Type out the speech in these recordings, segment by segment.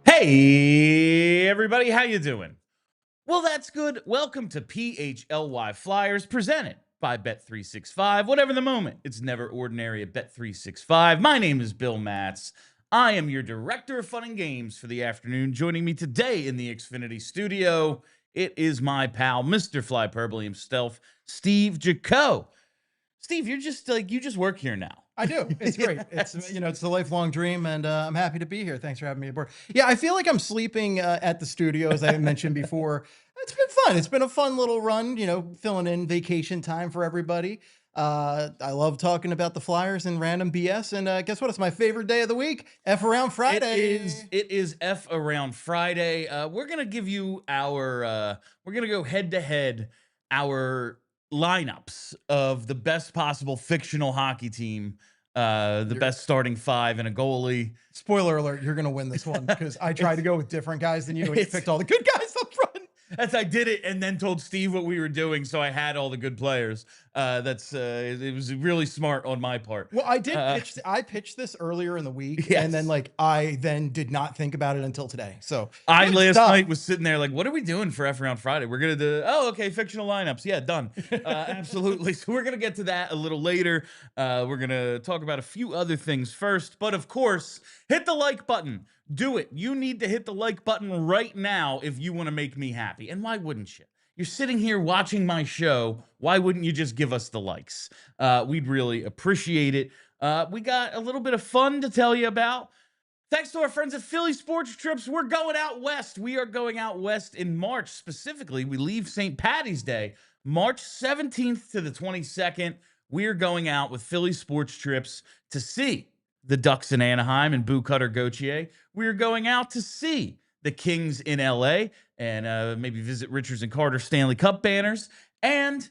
Hey, everybody, how you doing? Well, that's good. Welcome to PHLY Flyers, presented by Bet365. Whatever the moment, it's never ordinary at Bet365. My name is Bill Matz. I am your director of fun and games for the afternoon. Joining me today in the Xfinity studio, it is my pal, Mr. Flyperbole himself, Steve Jaco. Steve, you're just like, you just work here now. I do. It's great. It's, it's a lifelong dream, and I'm happy to be here. Thanks for having me aboard. Yeah, I feel like I'm sleeping at the studio, as I mentioned before. It's been fun. It's been a fun little run, filling in vacation time for everybody. I love talking about the Flyers and random BS, and guess what? It's my favorite day of the week, F Around Friday. It is F Around Friday. We're going to give you we're going to go head-to-head, our lineups of the best possible fictional hockey team, the best starting five and a goalie. Spoiler alert, you're going to win this one because I tried to go with different guys than you, and you picked all the good guys up front. I did it and then told Steve what we were doing, so I had all the good players. It was really smart on my part. Well, I pitched this earlier in the week, yes. And then I did not think about it until today. So I last night was sitting there like, what are we doing for F Around Friday? We're gonna do fictional lineups. Yeah, done. Absolutely. So we're gonna get to that a little later. We're gonna talk about a few other things first, but of course, hit the like button. Do it. You need to hit the like button right now if you want to make me happy. And why wouldn't you? You're sitting here watching my show. Why wouldn't you just give us the likes? We'd really appreciate it. We got a little bit of fun to tell you about. Thanks to our friends at Philly Sports Trips, we're going out west. We are going out west in March. Specifically, we leave St. Patty's Day, March 17th to the 22nd. We are going out with Philly Sports Trips to see the Ducks in Anaheim and Boo Cutter Gauthier. We're going out to see the Kings in LA and maybe visit Richards and Carter Stanley Cup banners. And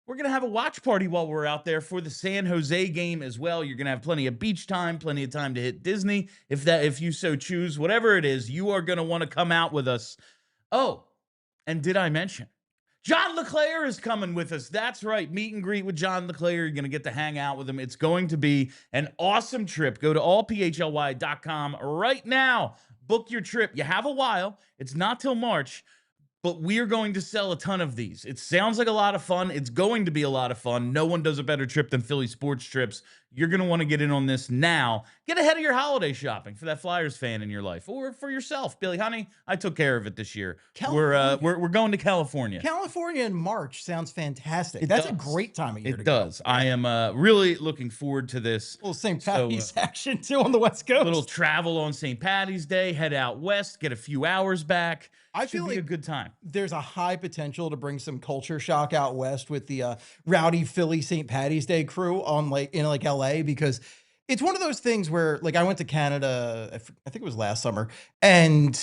we're going to have a watch party while we're out there for the San Jose game as well. You're going to have plenty of beach time, plenty of time to hit Disney. If you so choose, whatever it is, you are going to want to come out with us. Oh, and did I mention? John LeClaire is coming with us. That's right. Meet and greet with John LeClaire. You're going to get to hang out with him. It's going to be an awesome trip. Go to allphly.com right now. Book your trip. You have a while. It's not till March, but we're going to sell a ton of these. It sounds like a lot of fun. It's going to be a lot of fun. No one does a better trip than Philly Sports Trips. You're going to want to get in on this now. Get ahead of your holiday shopping for that Flyers fan in your life or for yourself. Billy, honey, I took care of it this year. We're going to California. California in March sounds fantastic. That's a great time of year. It does. I am really looking forward to this. Little St. Patty's action too on the West Coast. Little travel on St. Patty's Day. Head out west. Get a few hours back. I feel like a good time. There's a high potential to bring some culture shock out west with the rowdy Philly St. Patty's Day crew on in LA, because it's one of those things where I went to Canada, I think it was last summer, and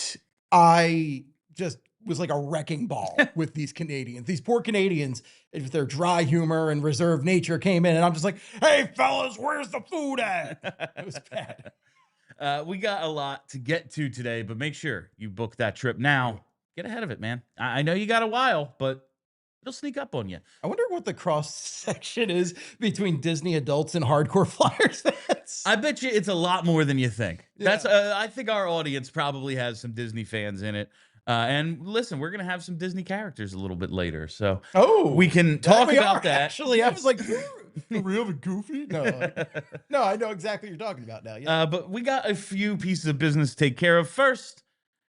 I just was like a wrecking ball with these Canadians. These poor Canadians, with their dry humor and reserved nature, came in, and I'm just like, hey fellas, where's the food at? It was bad. We got a lot to get to today, but make sure you book that trip now. Get ahead of it, man. I know you got a while, but it'll sneak up on you. I wonder what the cross section is between Disney adults and hardcore Flyers fans. I bet you it's a lot more than you think. Yeah. I think our audience probably has some Disney fans in it. And listen, we're going to have some Disney characters a little bit later. So we can talk about that. Actually, yes. I was like, real Goofy? No, I know exactly what you're talking about now. Yeah. But we got a few pieces of business to take care of. First,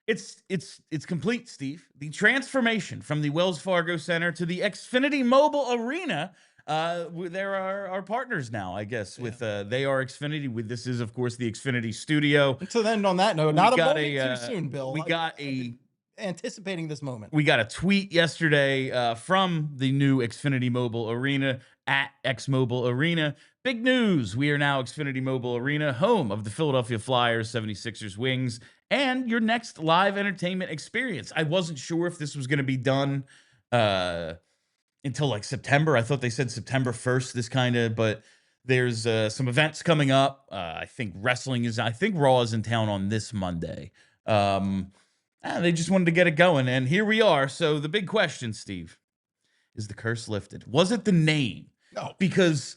it's complete, Steve. The transformation from the Wells Fargo Center to the Xfinity Mobile Arena. There are our partners now, I guess, with they are Xfinity. This is, of course, the Xfinity studio. So then on that note, not a moment too soon, Bill. We got a anticipating this moment. We got a tweet yesterday from the new Xfinity Mobile Arena at X Mobile Arena. Big news. We are now Xfinity Mobile Arena, home of the Philadelphia Flyers, 76ers Wings, and your next live entertainment experience. I wasn't sure if this was going to be done until like September. I thought they said September 1st, this kind of, but there's some events coming up. I think Raw is in town on this Monday. They just wanted to get it going, and here we are. So the big question, Steve, is the curse lifted? Was it the name? No. Because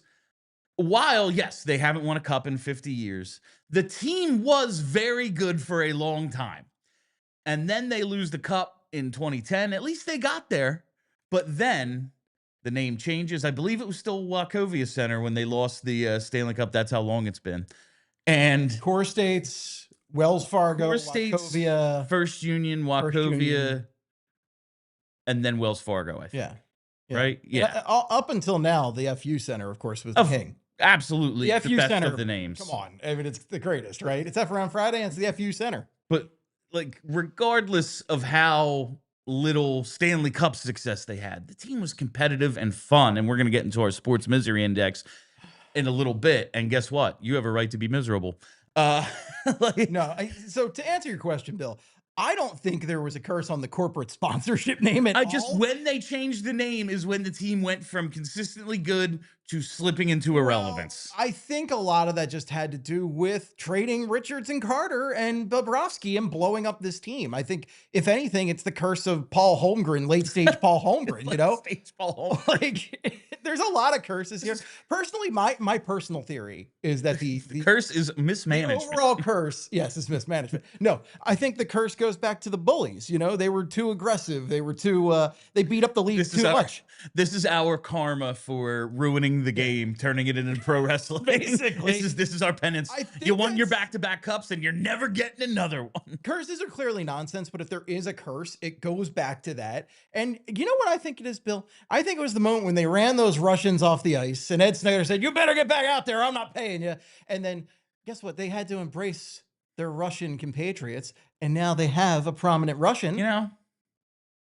while, yes, they haven't won a cup in 50 years, the team was very good for a long time. And then they lose the cup in 2010. At least they got there. But then the name changes. I believe it was still Wachovia Center when they lost the Stanley Cup. That's how long it's been. And Core States, Wells Fargo, Wachovia, First Union, Wachovia, and then Wells Fargo, I think. Yeah. Right? Yeah. Up until now, the FU Center, of course, was the king. Absolutely. The FU best Center, of the names. Come on. I mean, it's the greatest, right? It's F around Friday, and it's the FU Center. But, like, regardless of how little Stanley Cup success they had, the team was competitive and fun, and we're going to get into our sports misery index in a little bit. And guess what? You have a right to be miserable. So to answer your question, Bill, I don't think there was a curse on the corporate sponsorship name at all. When they changed the name is when the team went from consistently good to slipping into irrelevance. I think a lot of that just had to do with trading Richards and Carter and Bobrovsky and blowing up this team. I think, if anything, it's the curse of Paul Holmgren, late stage Paul Holmgren, you know? Stage Paul Holmgren. Like, there's a lot of curses here. Personally, my personal theory is that the curse is mismanagement. The overall curse, yes, is mismanagement. No, I think the curse goes back to the bullies. You know, they were too aggressive. They were too, they beat up the league too much. This is our karma for ruining the game, turning it into pro wrestling. Basically. This is our penance. You won your back-to-back cups, and you're never getting another one. Curses are clearly nonsense, but if there is a curse, it goes back to that. And you know what I think it is, Bill? I think it was the moment when they ran those Russians off the ice, and Ed Snyder said, "You better get back out there. I'm not paying you." And then guess what? They had to embrace their Russian compatriots, and now they have a prominent Russian. You know,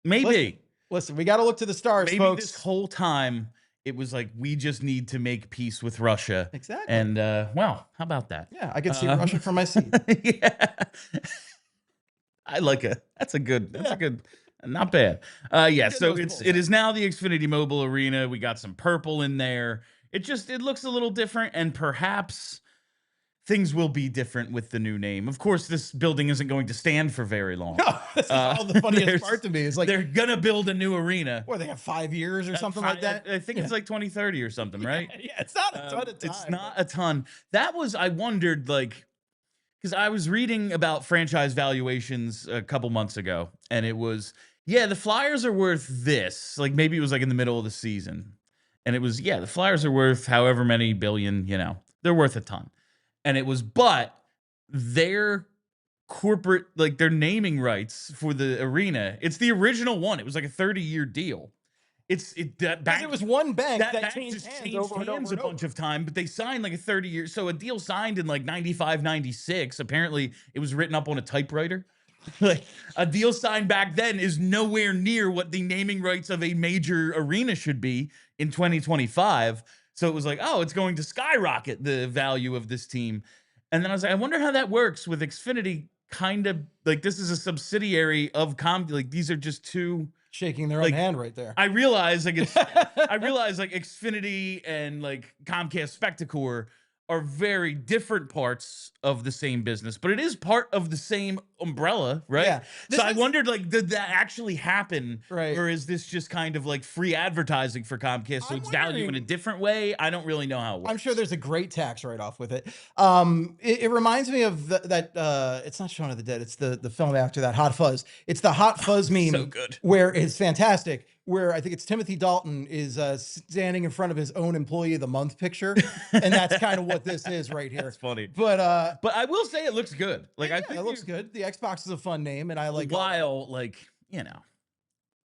maybe. Listen, we got to look to the stars, maybe folks. This whole time, it was like, we just need to make peace with Russia. Exactly. And, well, how about that? Yeah, I can see Russia from my seat. Yeah. I like that's a good, not bad. Yeah, so it is now the Xfinity Mobile Arena. We got some purple in there. It looks a little different, and perhaps things will be different with the new name. Of course, this building isn't going to stand for very long. No, this is all the funniest part to me. Is like, they're gonna build a new arena. Or they have 5 years or something like that. I think it's like 2030 or something, right? Yeah, it's not a ton of time. It's not a ton. I wondered, like, because I was reading about franchise valuations a couple months ago, and it was, the Flyers are worth this. Like, maybe it was like in the middle of the season. And it was, the Flyers are worth however many billion, they're worth a ton. And it was, but their corporate, like their naming rights for the arena, it's the original one. It was like a 30-year deal. It was one bank that changed hands over and over a bunch of time, but they signed like a 30-year. So a deal signed in like 95, 96. Apparently it was written up on a typewriter. Like, a deal signed back then is nowhere near what the naming rights of a major arena should be in 2025. So it was like, oh, it's going to skyrocket the value of this team. And then I was like, I wonder how that works with Xfinity. Kind of like, this is a subsidiary of like, these are just two shaking their own hand right there. I realize like Xfinity and like Comcast Spectacor are very different parts of the same business, but it is part of the same umbrella, right? Yeah. So I wondered, like, did that actually happen? Right. Or is this just kind of like free advertising for Comcast? So it's valued in a different way. I don't really know how it works. I'm sure there's a great tax write-off with it. It reminds me of that it's not Shaun of the Dead. It's the film after that, Hot Fuzz. It's the Hot Fuzz meme. So good. Where it's fantastic. Where I think it's Timothy Dalton is standing in front of his own Employee of the Month picture, and that's kind of what this is right here. That's funny, but I will say it looks good. Like, I think it looks good. The Xbox is a fun name, and I like. While, like,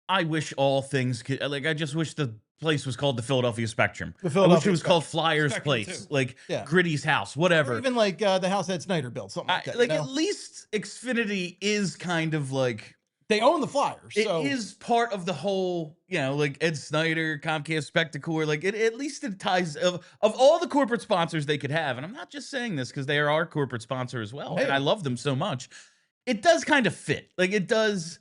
I wish all things could. Like, I just wish the place was called the Philadelphia Spectrum. I wish it was called Flyers Spectrum Place, too. like Gritty's house, whatever. Or even like the house Ed Snyder built, something like that. Like, at least Xfinity is kind of like They own the Flyers, It so is part of the whole, like Ed Snyder, Comcast Spectacor. Like at least it ties of all the corporate sponsors they could have. And I'm not just saying this because they are our corporate sponsor as well, and I hey, love them so much. It does kind of fit. Like it does.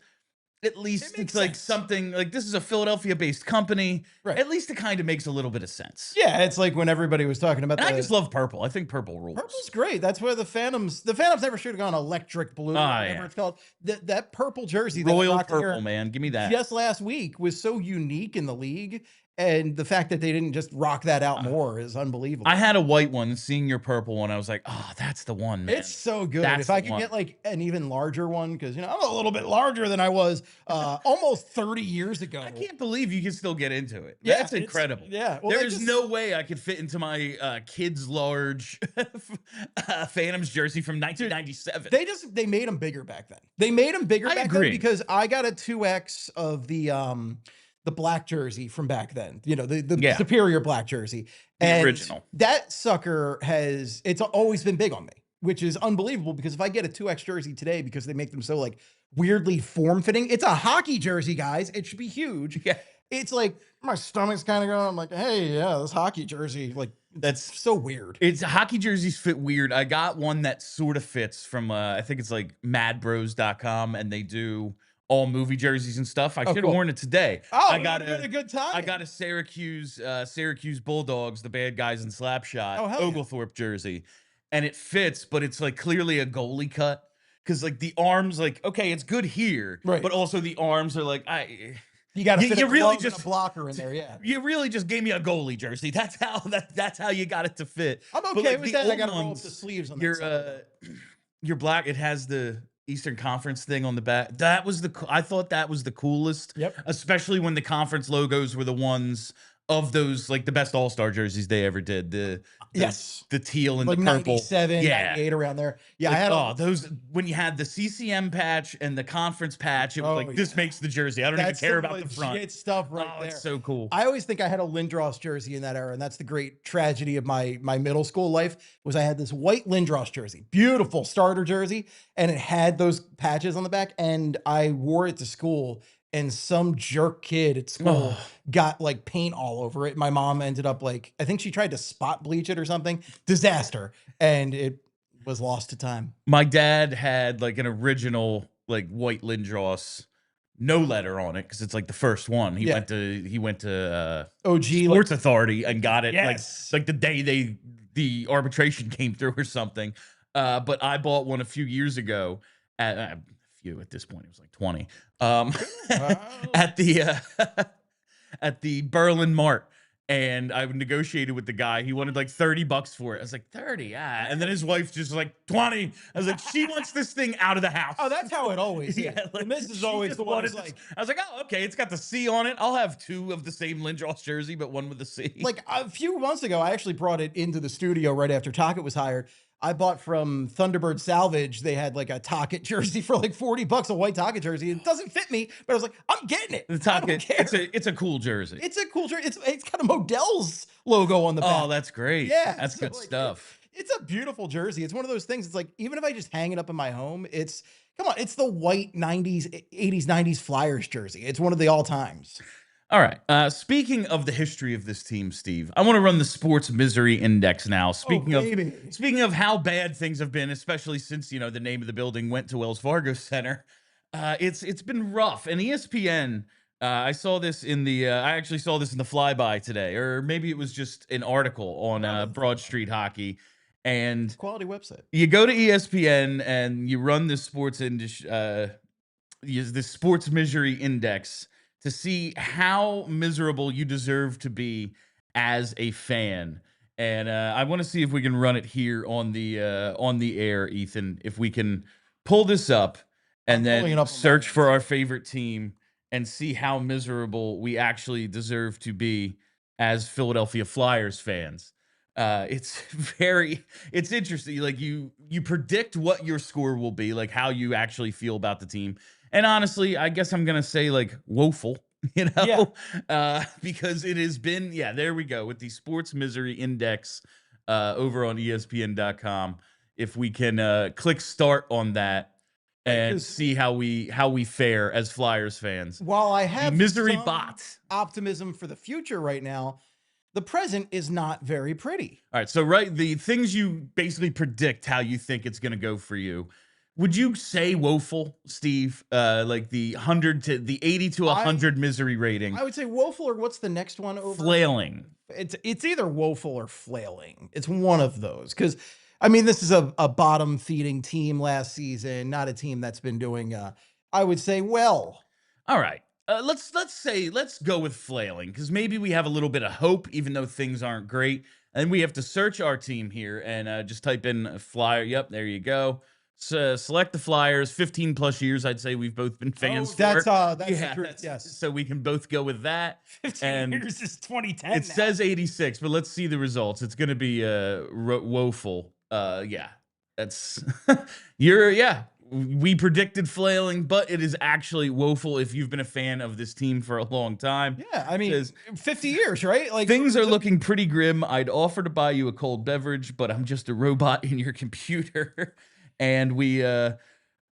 At it least makes it's like sense. something like this is a Philadelphia-based company. Right. At least it kind of makes a little bit of sense. Yeah, it's like when everybody was talking about And I just the love purple. I think purple rules. purple's great. That's where the Phantoms never should have gone electric blue or Ah, whatever yeah. it's called. That purple jersey that I Royal rocked in purple, here man. Give me that. just last week was so unique in the league, and the fact that they didn't just rock that out more is I unbelievable. had a white one, seeing your purple one, I was like, oh, that's the one, man. It's so good. That's If I the could one. get like an even larger one, because I'm a little bit larger than I was almost 30 years ago. I can't believe you can still get into it. Yeah, That's incredible. yeah. Well, There is no way I could fit into my kid's large Phantoms jersey from dude, 1997. they made them bigger back then. They made them bigger I back agree. then because I got a 2X of the black jersey from back then. The Yeah. superior black jersey. The And original. that sucker it's always been big on me, which is unbelievable because if I get a 2X jersey today because they make them so like weirdly form-fitting, it's a hockey jersey, guys. It should be huge. Yeah. It's like my stomach's kind of going. I'm like, hey, yeah, this hockey jersey, like That's so weird. It's hockey jerseys fit weird. I got one that sort of fits from I think it's like madbros.com, and they do all movie jerseys and stuff. I Oh, should have cool. worn it today. Oh, I you got had a good time. I got a Syracuse Bulldogs, the bad guys in Slapshot, Oh, hell yeah. Oglethorpe jersey, and it fits, but it's like clearly a goalie cut because like the arms, like okay, it's good here, Right. but also the arms are like You got to You- fit you a really glove and a just- blocker in there, yeah. you really just gave me a goalie jersey. That's how you got it to fit. I'm But, okay like, with the that. I old got to roll up ones, the sleeves on that Your sucker. your black. It has the Eastern Conference thing on the back. That was I thought that was the coolest. Yep. Especially when the conference logos were the ones of those like the best All-Star jerseys they ever did. Yes. The teal and Like the purple. 97, Yeah. 98 around there. Yeah, I Like, had oh, those when you had the CCM patch and the conference patch, it was Oh, like this yeah. makes the jersey. I don't even that's care some about the front. legit stuff right Oh, there. it's so cool. I always think I had a Lindros jersey in that era, and that's the great tragedy of my middle school life was I had this white Lindros jersey, beautiful starter jersey, and it had those patches on the back, and I wore it to school, and some jerk kid at school Oh. got like paint all over it. My mom ended up like, I think she tried to spot bleach it or something. Disaster. And it was lost to time. My dad had like an original like white Lindros, no letter on it because it's like the first one. He Yeah. went to OG, Sports Authority and got it Yes. like the day the arbitration came through or something. But I bought one a few years ago at few at this point. It was like 20. Wow. At the at the Berlin Mart. And I negotiated with the guy. He wanted like $30 for it. I was like, 30, ah. And then his wife just like 20. I was like, she wants this thing out of the house. Oh, that's how it always is. Yeah, The like, missus is she always just the one wanted who's this- like, I was like, oh, okay, it's got the C on it. I'll have two of the same Lindros jersey, but one with the C. like a few months ago, I actually brought it into the studio right after Tockett was hired. I bought from Thunderbird Salvage. They had like a Tockett jersey for like $40, a white Tockett jersey. It doesn't fit me, but I was like, I'm getting it. the I don't Tockett, care. it's a cool jersey. It's a cool jersey. It's got a Modell's logo on the back. Oh, that's great. Yeah, That's so, good like, stuff. It's a beautiful jersey. It's one of those things. It's like, even if I just hang it up in my home, come on, it's the white 90s, 80s, 90s Flyers jersey. It's one of the all times. All right. Speaking of the history of this team, Steve, I want to run the sports misery index now. Speaking of how bad things have been, especially since the name of the building went to Wells Fargo Center, it's been rough. And ESPN, I saw this in the I actually saw this in the flyby today, or maybe it was just an article on Broad Street Hockey. And Quality website. you go to ESPN and you run the this sports misery index to see how miserable you deserve to be as a fan. And I want to see if we can run it here on the air, Ethan. If we can pull this up and I'm pulling it then up on my search end. for our favorite team and see how miserable we actually deserve to be as Philadelphia Flyers fans. It's interesting. Like you predict what your score will be, like how you actually feel about the team. And honestly, I guess I'm gonna say like woeful, because it has been, there we go with the sports misery index over on ESPN.com. If we can click start on that, Right, and 'cause see how we fare as Flyers fans. while I The have misery some bot. optimism for the future right now, the present is not very pretty. All right, so the things you basically predict how you think it's going to go for you. Would you say woeful, Steve? Like the 100 to the 80 to I 100 misery rating, I would say woeful, or what's the next one over? flailing. It's either woeful or flailing. It's one of those, because I mean, this is a bottom feeding team last season, not a team that's been doing I would say well. All right. Let's go with flailing because maybe we have a little bit of hope, even though things aren't great. And we have to search our team here and just type in a Flyer. Yep, there you go. So select the Flyers. 15 plus years, I'd say we've both been fans Oh, for. that's the Yeah, truth. Yes. so we can both go with that. 15 And years is 2010 it now. says 86, but let's see the results. It's going to be woeful. Yeah, that's yeah. We predicted flailing, but it is actually woeful if you've been a fan of this team for a long time. Yeah, I mean, Says, 50 years, right? Like, things are looking pretty grim. I'd offer to buy you a cold beverage, but I'm just a robot in your computer. And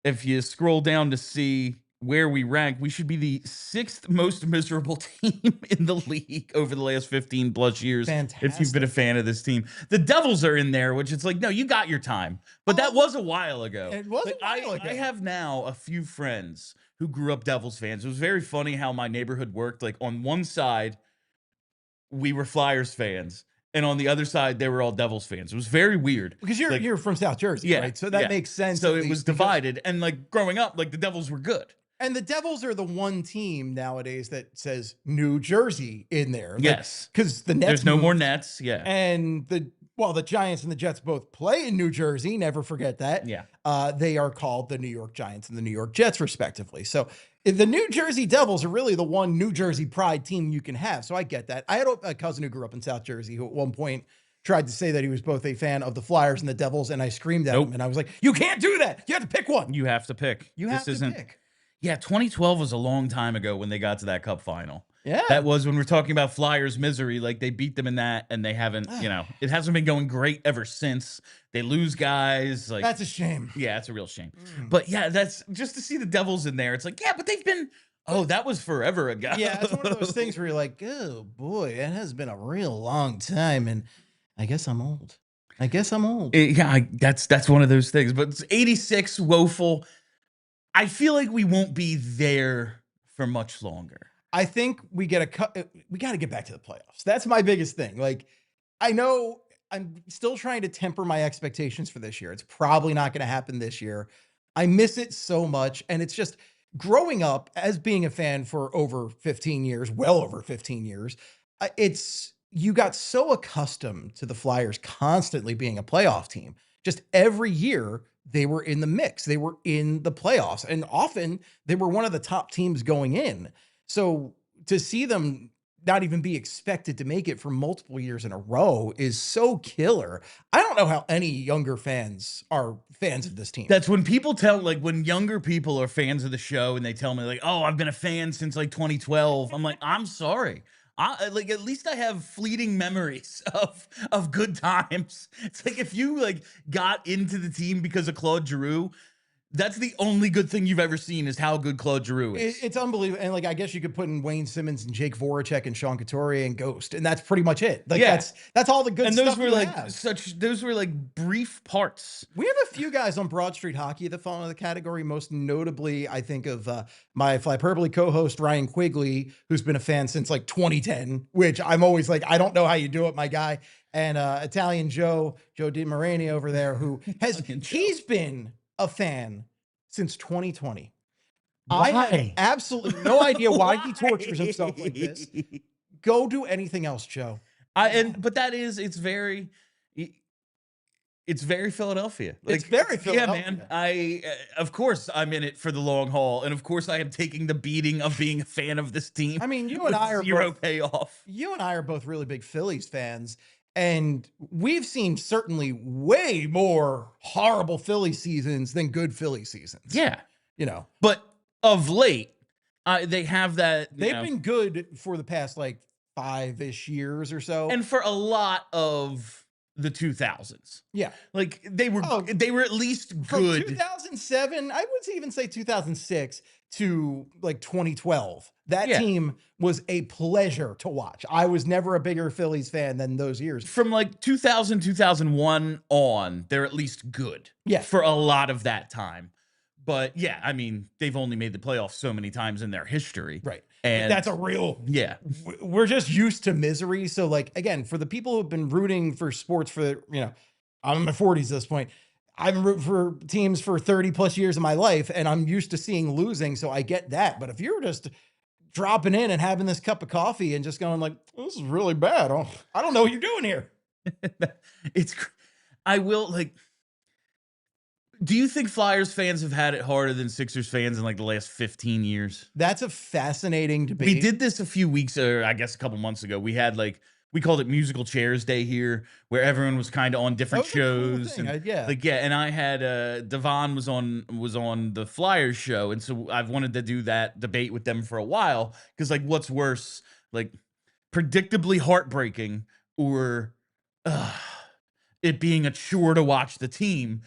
if you scroll down to see where we rank, we should be the 6th most miserable team in the league over the last 15 plus years. If you've been a fantastic. fan of this team, the Devils are in there, which it's like, no, you got your time, but that was a while ago. It was Like, a while ago. I have now a few friends who grew up Devils fans. It was very funny how my neighborhood worked. Like on one side, we were Flyers fans, and on the other side, they were all Devils fans. It was very weird. Because Like, you're from South Jersey, yeah, right? So that yeah. makes sense. So at it was least, because- divided, and like growing up, like the Devils were good. And the Devils are the one team nowadays that says New Jersey in there. Yes, because the Nets there's no more moved, Nets. Yeah, and the Giants and the Jets both play in New Jersey. Never forget that. yeah. They are called the New York Giants and the New York Jets, respectively. So the New Jersey Devils are really the one New Jersey pride team you can have. So I get that. I had a cousin who grew up in South Jersey who at one point tried to say that he was both a fan of the Flyers and the Devils, and I screamed at him, and I was like, "You can't do that. You have to pick one. You have to pick. You have to pick." Yeah, 2012 was a long time ago when they got to that Cup final. Yeah, That was when we're talking about Flyers misery. Like they beat them in that, and they haven't. It hasn't been going great ever since. They lose guys. Like that's a shame. yeah, it's a real shame. But yeah, that's just to see the Devils in there. It's like yeah, but they've been. Oh, that was forever ago. Yeah, it's one of those things where you're like, oh boy, it has been a real long time, and I guess I'm old. That's one of those things. But it's 86 woeful. I feel like we won't be there for much longer. I think we got to get back to the playoffs. That's my biggest thing. Like, I know I'm still trying to temper my expectations for this year. It's probably not going to happen this year. I miss it so much. And it's just growing up as being a fan for over 15 years, well over 15 years. You got so accustomed to the Flyers constantly being a playoff team. Just every year they were in the mix. They were in the playoffs, and often they were one of the top teams going in. So to see them not even be expected to make it for multiple years in a row is so killer. I don't know how any younger fans are fans of this team. That's when people when younger people are fans of the show and they tell me like, oh, I've been a fan since like 2012. I'm like, I'm sorry. At least I have fleeting memories of good times. It's like if you got into the team because of Claude Giroux, that's the only good thing you've ever seen is how good Claude Giroux is. It's unbelievable. And I guess you could put in Wayne Simmons and Jake Voracek and Sean Couturier and Ghost, and that's pretty much it. That's all the good and stuff. Those were those were brief parts. We have a few guys on Broad Street Hockey that fall into the category. Most notably, I think of my Flyperbole co-host Ryan Quigley, who's been a fan since 2010, which I'm always like, I don't know how you do it, my guy. And Italian Joe DiMarani over there, who he's been a fan since 2020. Why? I have absolutely no idea why he tortures himself like this. Go do anything else, Joe. But it's very Philadelphia. It's very Yeah, Philadelphia. man. Of course I'm in it for the long haul, and of course I am taking the beating of being a fan of this team. I mean, you and I are zero both, payoff. You and I are both really big Phillies fans. And we've seen certainly way more horrible Philly seasons than good Philly seasons. Yeah. But of late, they have that. They've been good for the past 5-ish years or so. And for a lot of the 2000s. Yeah. Like they were at least From good. 2007, I would even say 2006 to like 2012. That Yeah. team was a pleasure to watch. I was never a bigger Phillies fan than those years. From like 2000, 2001 on, they're at least good. Yeah. For a lot of that time. But yeah, I mean, they've only made the playoffs so many times in their history. Right. And That's a real, yeah. We're just used to misery. So like, again, for the people who've been rooting for sports for, I'm in my 40s at this point. I've been rooting for teams for 30 plus years of my life, and I'm used to seeing losing. So I get that. But if you're just dropping in and having this cup of coffee and just going like, this is really bad. I don't know what you're doing here. I will like, do you think Flyers fans have had it harder than Sixers fans in like the last 15 years? That's a fascinating debate. We did this a few weeks, or I guess a couple months ago. We had we called it Musical Chairs Day here, where everyone was kind of on different shows. Cool and, yeah. And I had Devon was on the Flyers show, and so I've wanted to do that debate with them for a while, because like, what's worse, like predictably heartbreaking or it being a chore to watch the team,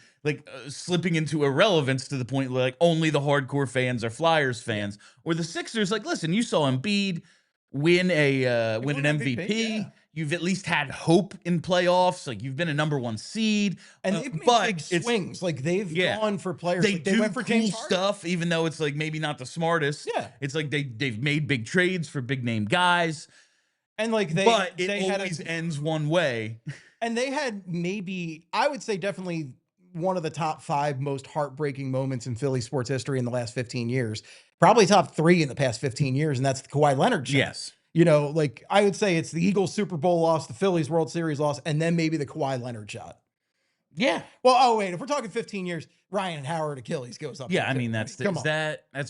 slipping into irrelevance to the point where like only the hardcore fans are Flyers fans, or the Sixers. Like, listen, you saw Embiid win an MVP. Yeah. You've at least had hope in playoffs. Like, you've been a #1 seed, and they've made big swings. Like they've gone for players. They went for James Harden stuff, even though it's like maybe not the smartest. Yeah, it's like they've made big trades for big name guys, and like they always ends one way. And they had maybe, I would say, definitely one of the top 5 most heartbreaking moments in Philly sports history in the last 15 years. Probably top 3 in the past 15 years, and that's the Kawhi Leonard shot. Yes. Like I would say it's the Eagles Super Bowl loss, the Phillies World Series loss, and then maybe the Kawhi Leonard shot. Yeah. Well, wait, if we're talking 15 years, Ryan Howard Achilles goes up. Yeah, I mean, that's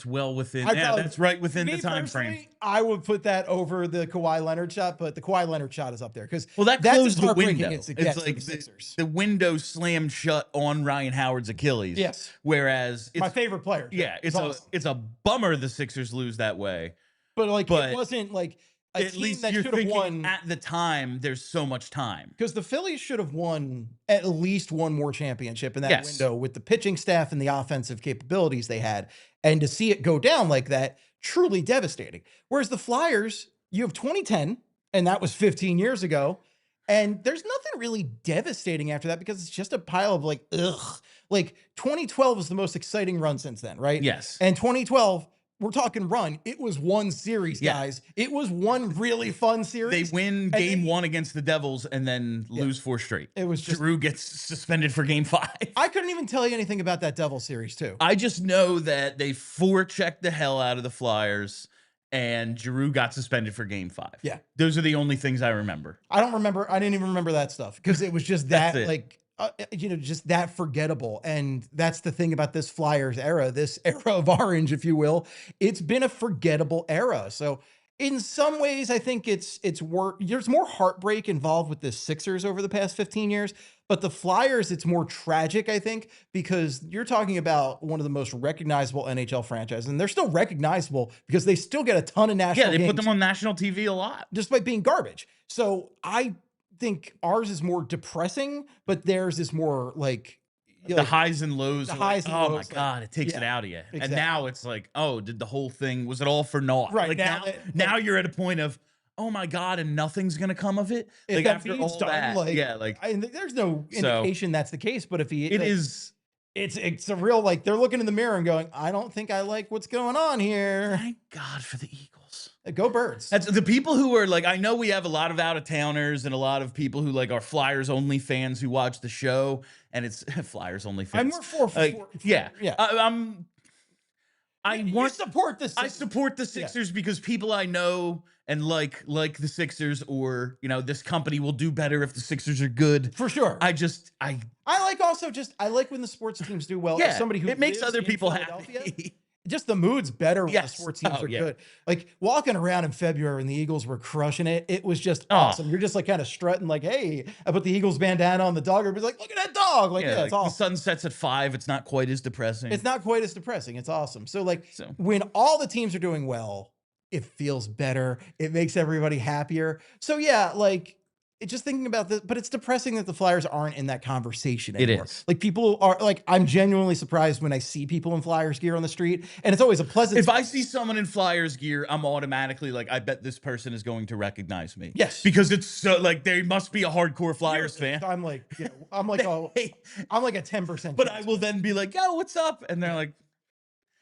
well within. That's right within the time frame. I would put that over the Kawhi Leonard shot, but the Kawhi Leonard shot is up there because that closed the window. It's like the window slammed shut on Ryan Howard's Achilles. Yes. Whereas my favorite player. Yeah, it's a bummer the Sixers lose that way. But it wasn't like a at team least that you're should have thinking won at the time. There's so much time because the Phillies should have won at least one more championship in that window with the pitching staff and the offensive capabilities they had. And to see it go down like that, truly devastating. Whereas the Flyers, you have 2010, and that was 15 years ago. And there's nothing really devastating after that because it's just a pile of like, ugh. Like 2012 was the most exciting run since then, right? Yes. And 2012, we're talking run. It was one series, guys. It was one really fun series. They win game 1 against the Devils and then lose 4 straight. It was just Drew gets suspended for game 5. I couldn't even tell you anything about that Devil series too. I just know that they forechecked the hell out of the Flyers and Giroux got suspended for game 5. Yeah. Those are the only things I remember. I didn't even remember that stuff because it was just that just that forgettable. And that's the thing about this Flyers era, this era of orange, if you will. It's been a forgettable era. So in some ways, I think there's more heartbreak involved with the Sixers over the past 15 years, but the Flyers, it's more tragic, I think, because you're talking about one of the most recognizable NHL franchises, and they're still recognizable because they still get a ton of national games. Yeah, they put them on national TV a lot. Despite being garbage. So I think ours is more depressing, but theirs is more like the highs and lows. Oh my God, it takes it out of you. Exactly. And now it's like, oh, did the whole thing, was it all for naught? Right. Like now you're at a point of, oh my God, and nothing's going to come of it. If like after all done, that. There's no indication that's the case, but if it's a real, like, they're looking in the mirror and going, I don't think I like what's going on here. Thank God for the Eagles. Go Birds. That's the people who are like, I know we have a lot of out-of-towners and a lot of people who like are Flyers only fans who watch the show, and it's Flyers only fans. I'm more for yeah. You support the Sixers. I support the Sixers because people I know and like the Sixers, or this company will do better if the Sixers are good. For sure. I like when the sports teams do well. Yeah, As somebody who it makes other people happy. happy. Just the mood's better when the sports teams are good. Like walking around in February when the Eagles were crushing it, it was just awesome. You're just like kind of strutting like, hey, I put the Eagles bandana on the dog. Everybody's like, look at that dog. Like, it's awesome. The sun sets at 5. It's not quite as depressing. It's not quite as depressing. It's awesome. So when all the teams are doing well, it feels better. It makes everybody happier. So yeah, like It's just thinking about this, but it's depressing that the Flyers aren't in that conversation It anymore. is. Like people are like, I'm genuinely surprised when I see people in Flyers gear on the street, and it's always a pleasant. If I see someone in Flyers gear, I'm automatically like, I bet this person is going to recognize me. Yes. Because it's so like they must be a hardcore Flyers fan. I'm like, I'm like, I'm like a 10%. But I will then be like, yo, what's up? And they're like,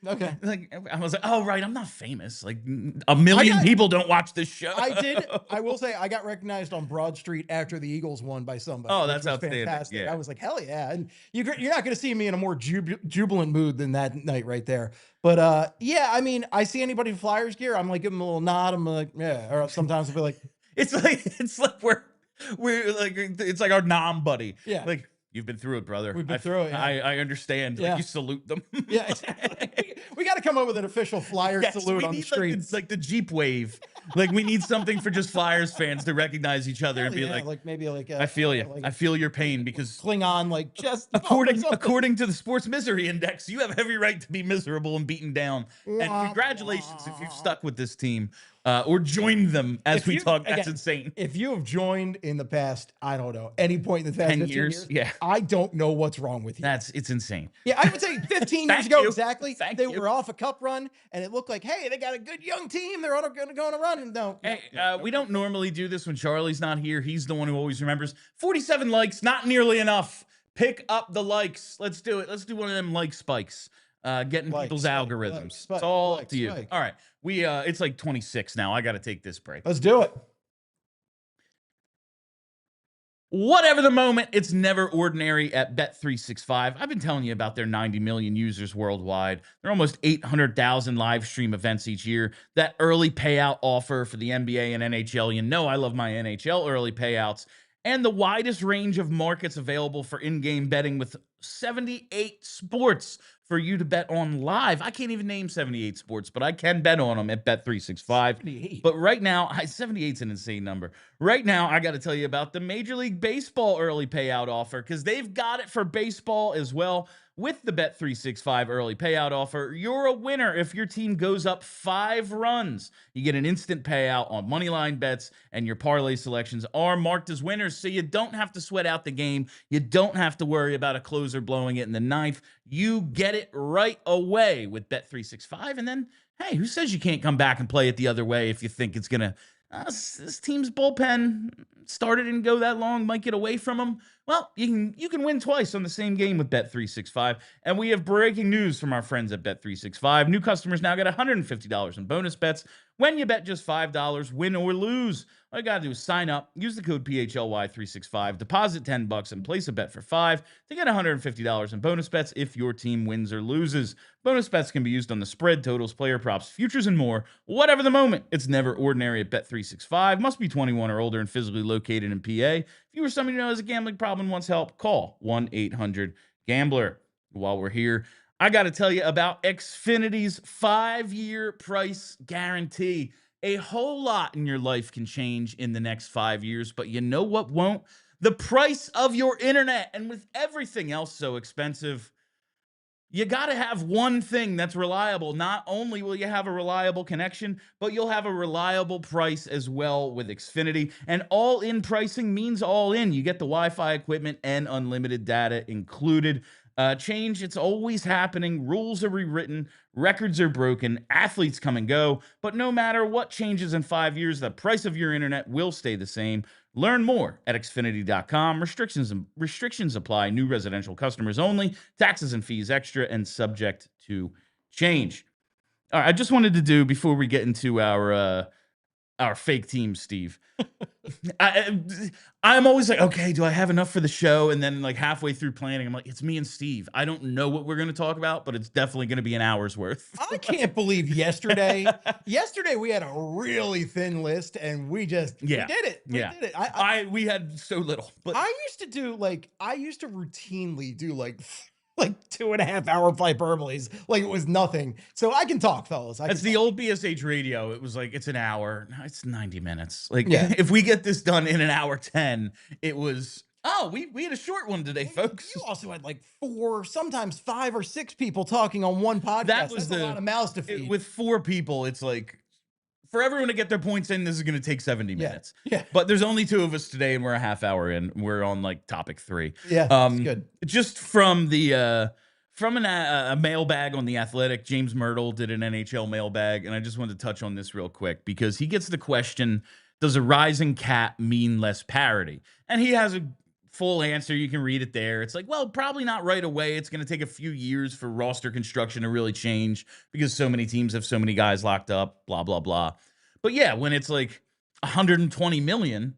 okay. like I was like, oh right, I'm not famous. Like a million people don't watch this show. I will say I got recognized on Broad Street after the Eagles won by somebody. Oh, which that's was outstanding. fantastic. Yeah. I was like, hell yeah. And you're not going to see me in a more jubilant mood than that night right there. But yeah, I mean, I see anybody in Flyers gear, I'm like, give them a little nod. I'm like, yeah. Or sometimes I'll be like, it's like we're like, it's like our nom buddy. Yeah. Like, you've been through it, brother. We've been through it. Yeah. I understand. Yeah. Like, you salute them. Yeah, exactly. We got to come up with an official Flyers salute on the streets. Like the Jeep wave. Like we need something for just Flyers fans to recognize each other and be like maybe like I feel you. like I feel your pain because Klingon, like just according to the Sports Misery Index, you have every right to be miserable and beaten down. And congratulations if you've stuck with this team or joined them as we talk. That's insane. If you have joined in the past, I don't know, any point in the past 10 15 years, yeah, I don't know what's wrong with you. It's insane. Yeah, I would say 15 years ago exactly. They were off a cup run, and it looked like, hey, they got a good young team. They're all going to go on a run. And no, we don't normally do this when Charlie's not here. He's the one who always remembers. 47 likes, not nearly enough. Pick up the likes. Let's do it. Let's do one of them like spikes. Getting people's algorithms. It's all up to you. All right. It's like 26 now. I got to take this break. Let's do it. Whatever the moment, it's never ordinary at Bet365. I've been telling you about their 90 million users worldwide. They're almost 800,000 live stream events each year. That early payout offer for the NBA and NHL. You know I love my NHL early payouts. And the widest range of markets available for in-game betting with 78 sports for you to bet on live. I can't even name 78 sports, but I can bet on them at Bet365. 78. But right now, 78 is an insane number. Right now, I got to tell you about the Major League Baseball early payout offer because they've got it for baseball as well. With the Bet365 early payout offer, you're a winner if your team goes up 5 runs. You get an instant payout on moneyline bets, and your parlay selections are marked as winners, so you don't have to sweat out the game. You don't have to worry about a closer blowing it in the ninth. You get it right away with Bet365, and then, hey, who says you can't come back and play it the other way if you think it's going to this team's bullpen started and go that long, might get away from them. Well, you can win twice on the same game with Bet365. And we have breaking news from our friends at Bet365. New customers now get $150 in bonus bets when you bet just $5, win or lose. All you got to do is sign up, use the code PHLY365, deposit $10 and place a bet for $5 to get $150 in bonus bets if your team wins or loses. Bonus bets can be used on the spread, totals, player props, futures, and more. Whatever the moment, it's never ordinary at Bet365. Must be 21 or older and physically located in PA. If you or somebody you know has a gambling problem and wants help, call 1-800-GAMBLER. While we're here, I got to tell you about Xfinity's 5-year price guarantee. A whole lot in your life can change in the next 5 years, but you know what won't? The price of your internet. And with everything else so expensive, you got to have one thing that's reliable. Not only will you have a reliable connection, but you'll have a reliable price as well with Xfinity. And all-in pricing means all in. You get the Wi-Fi equipment and unlimited data included. Change, it's always happening. Rules are rewritten. Records are broken. Athletes come and go. But no matter what changes in 5 years, the price of your internet will stay the same. Learn more at Xfinity.com. Restrictions apply. New residential customers only. Taxes and fees extra and subject to change. All right, I just wanted to do, before we get into our fake team, Steve. I'm always like, okay, do I have enough for the show? And then like halfway through planning, I'm like, it's me and Steve. I don't know what we're going to talk about, but it's definitely going to be an hour's worth. I can't believe yesterday we had a really thin list and we did it. We did it. We had so little, but I used to routinely do like 2.5 hour hyperboles like it was nothing. So I can talk, fellas. That's the old BSH radio. It was like, it's an hour. No, it's 90 minutes. Like, if we get this done in an hour 10, it was, we had a short one today, folks. You also had like 4, sometimes 5 or 6 people talking on one podcast. That's a lot of mouths to feed. With 4 people, it's like for everyone to get their points in, this is going to take 70 Yeah. minutes. Yeah. But there's only 2 of us today, and we're a half hour in. We're on like topic 3. Yeah. That's good. Just from the from a mailbag on The Athletic, James Myrtle did an NHL mailbag, and I just wanted to touch on this real quick because he gets the question, does a rising cap mean less parity? And he has a full answer. You can read it there. It's like, well, probably not right away. It's going to take a few years for roster construction to really change because so many teams have so many guys locked up, blah, blah, blah. But yeah, when it's like 120 million,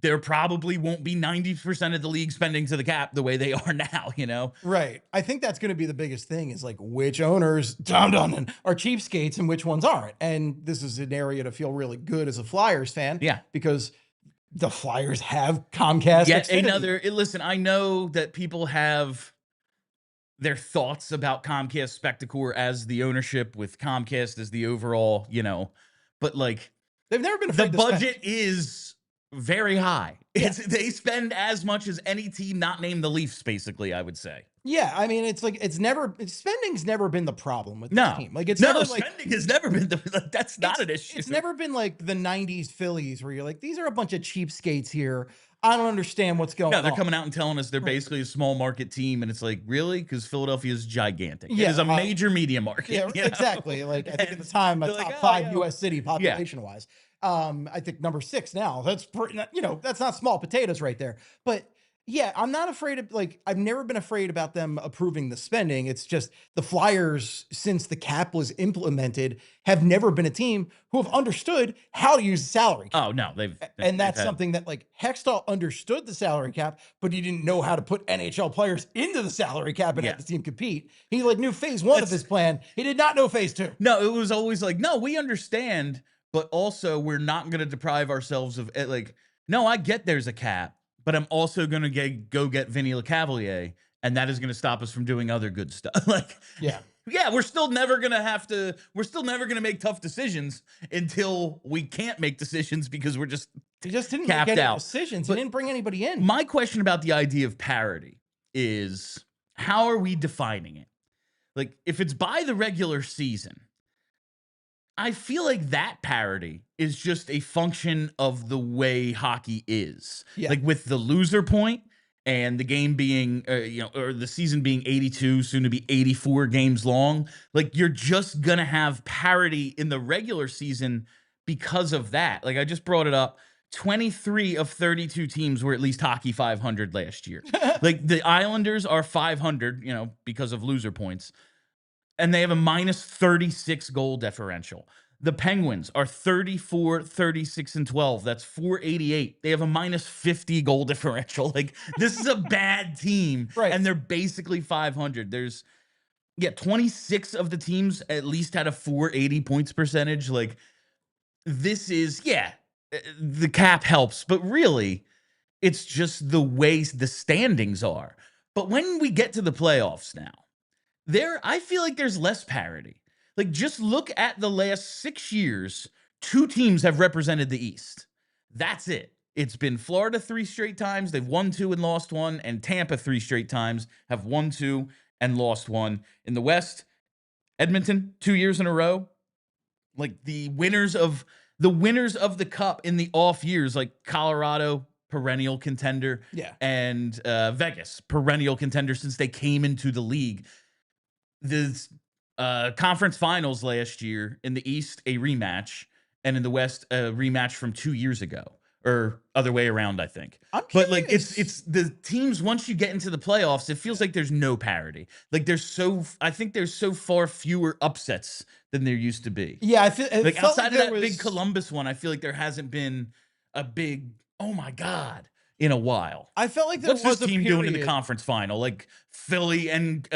there probably won't be 90% of the league spending to the cap the way they are now, you know? Right. I think that's going to be the biggest thing is like which owners are cheapskates and which ones aren't. And this is an area to feel really good as a Flyers fan. Yeah. Because the Flyers have Comcast. Yet Xfinity. another, listen, I know that people have their thoughts about Comcast Spectacor as the ownership with Comcast as the overall, you know, but like they've never been the afraid to budget spend. is very high. Yeah. They spend as much as any team not named the Leafs, basically, I would say. Yeah, I mean, it's like spending's never been the problem with this team. Like it's no, never spending like, has never been that's not an issue. It's never been like the '90s Phillies where you're like, these are a bunch of cheapskates here. I don't understand what's going on. No, they're coming out and telling us they're basically a small market team, and it's like, really? Because Philadelphia is gigantic. Yeah, it is a major media market. Yeah, you know? exactly. Like I think at the time, a top like, 5 yeah. U.S. city population wise. I think number 6 now. That's pretty, that's not small potatoes right there. But yeah, I'm not afraid of I've never been afraid about them approving the spending. It's just the Flyers, since the cap was implemented, have never been a team who have understood how to use the salary cap. Oh no, and that's something that Hextall understood the salary cap, but he didn't know how to put NHL players into the salary cap and have the team compete. He knew phase 1 of his plan. He did not know phase 2. No, it was always like, no, we understand, but also we're not going to deprive ourselves of no, I get there's a cap, but I'm also going to go get Vinny LeCavalier, and that is going to stop us from doing other good stuff. Yeah, we're still never going to make tough decisions until we can't make decisions because we're just He just didn't capped make any out. decisions. But he didn't bring anybody in. My question about the idea of parity is, how are we defining it? Like, if it's by the regular season, I feel like that parity is just a function of the way hockey is. Yeah. Like with the loser point and the game being, or the season being 82, soon to be 84 games long. Like you're just going to have parity in the regular season because of that. Like I just brought it up. 23 of 32 teams were at least hockey 500 last year. Like the Islanders are 500, because of loser points. And they have a minus 36 goal differential. The Penguins are 34, 36, and 12. That's 488. They have a minus 50 goal differential. Like, this is a bad team. Right. And they're basically 500. There's, 26 of the teams at least had a 480 points percentage. Like, this is, the cap helps. But really, it's just the way the standings are. But when we get to the playoffs now, I feel like there's less parity. Like, just look at the last 6 years, 2 teams have represented the East. That's it. It's been Florida 3 straight times. They've won 2 and lost 1, and Tampa 3 straight times have won 2 and lost 1. In the West, Edmonton 2 years in a row. Like the winners of the cup in the off years, like Colorado, perennial contender, and Vegas, perennial contender since they came into the league. The conference finals last year in the East, a rematch, and in the West, a rematch from 2 years ago, or other way around, I think. But like it's the teams, once you get into the playoffs, it feels like there's no parity. Like I think there's so far fewer upsets than there used to be. Yeah, I feel like outside of that big Columbus one, I feel like there hasn't been a big, oh my God, in a while. I felt like there What's was this team doing in the conference final? Like Philly and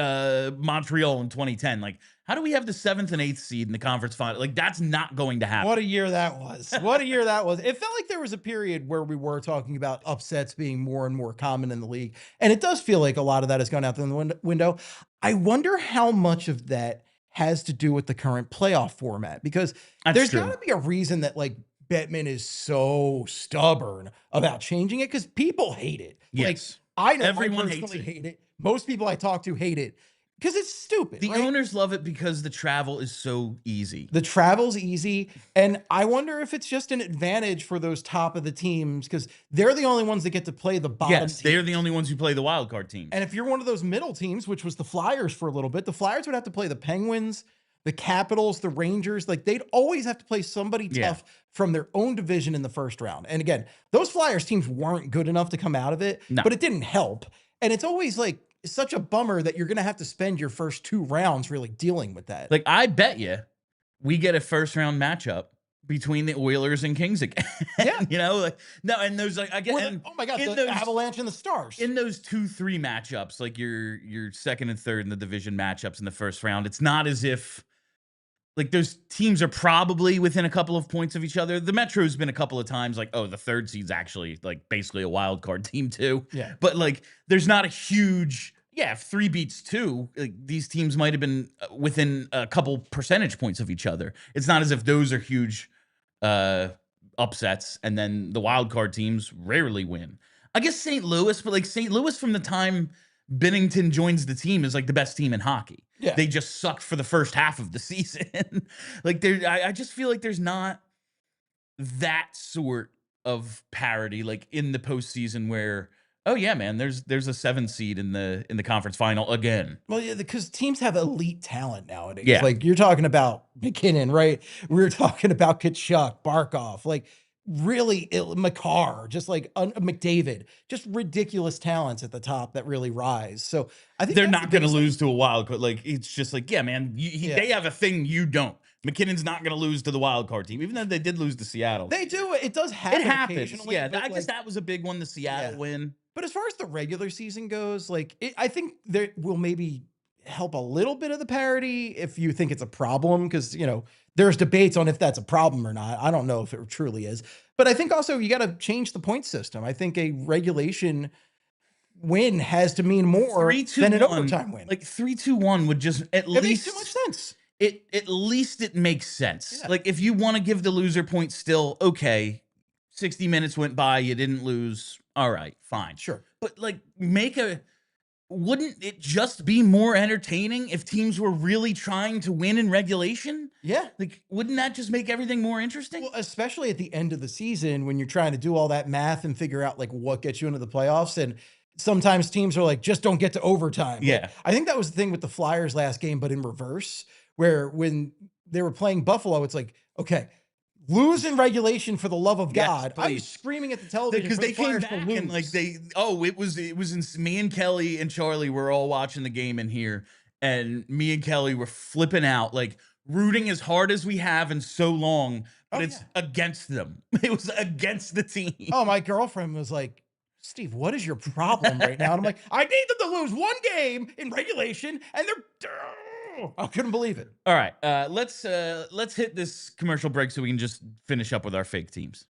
Montreal in 2010. Like, how do we have the 7th and 8th seed in the conference final? Like, that's not going to happen. What a year that was. What a year that was. It felt like there was a period where we were talking about upsets being more and more common in the league. And it does feel like a lot of that has gone out the window. I wonder how much of that has to do with the current playoff format, because there's got to be a reason that Bettman is so stubborn about changing it, because people hate it. Yes. I know everyone I personally hate it. Most people I talk to hate it. because it's stupid, The right? owners love it because the travel is so easy. The travel's easy, and I wonder if it's just an advantage for those top of the teams because they're the only ones that get to play the bottom Yes, they're the teams. only ones who play the wild card And teams. if you're one of those middle teams, which was the Flyers for a little bit, the Flyers would have to play the Penguins, the Capitals, the Rangers. Like they'd always have to play somebody Yeah. tough from their own division in the first round. And again, those Flyers teams weren't good enough to come out of it, No. but it didn't help. And it's always like such a bummer that you're going to have to spend your first 2 rounds really dealing with that. Like, I bet you we get a first round matchup between the Oilers and Kings again. Yeah. You know, like, no, and those, like, I get, Or the, and oh my God, in the those, Avalanche and the Stars. in those 2-3 matchups, like your second and third in the division matchups in the first round, it's not as if, like, those teams are probably within a couple of points of each other. The Metro's been a couple of times like, oh, the third seed's actually like basically a wild card team too. Yeah. But like, there's not a huge, if 3 beats 2, like, these teams might have been within a couple percentage points of each other. It's not as if those are huge upsets, and then the wild card teams rarely win. I guess St. Louis, but like St. Louis from the time Binnington joins the team is like the best team in hockey. Yeah. They just sucked for the first half of the season. Like, I just feel like there's not that sort of parity like in the postseason where, oh yeah, man, there's a 7 seed in the conference final again. Well, yeah, because teams have elite talent nowadays. Yeah. Like you're talking about McKinnon, right? We're talking about Kachuk, Barkov, like really Makar, just like McDavid, just ridiculous talents at the top that really rise. So I think They're that's not the going to biggest thing. lose to a wild card. Like, it's just like, yeah, man, Yeah. they have a thing you don't. McKinnon's not going to lose to the wild card team, even though they did lose to Seattle. They do. It does happen. It happens. Occasionally, Yeah, but, I guess like, that was a big one, the Seattle Yeah. win. But as far as the regular season goes, like I think there will maybe help a little bit of the parity if you think it's a problem, because there's debates on if that's a problem or not. I don't know if it truly is, but I think also you got to change the point system. I think a regulation win has to mean more than an overtime win. Like 3-2-1 would just at It makes least too much sense. At least it makes sense. Yeah. Like, if you want to give the loser point still, okay, 60 minutes went by, you didn't lose. All right, fine. Sure. But like, wouldn't it just be more entertaining if teams were really trying to win in regulation? Yeah. Like, wouldn't that just make everything more interesting? Well, especially at the end of the season when you're trying to do all that math and figure out like what gets you into the playoffs. And sometimes teams are like, just don't get to overtime. Yeah. Like, I think that was the thing with the Flyers last game, but in reverse, where when they were playing Buffalo, it's like, okay, lose in regulation for the love of Yes, God. I was please. screaming at the television Because for they the came Flyers back to and like lose. it was in, me and Kelly and Charlie were all watching the game in here, and me and Kelly were flipping out, like rooting as hard as we have in so long, but Oh, it's yeah. against them. It was against the team. Oh, my girlfriend was like, Steve, what is your problem right now? And I'm like, I need them to lose 1 game in regulation, and they're. I couldn't believe it. All right, let's hit this commercial break so we can just finish up with our fake teams.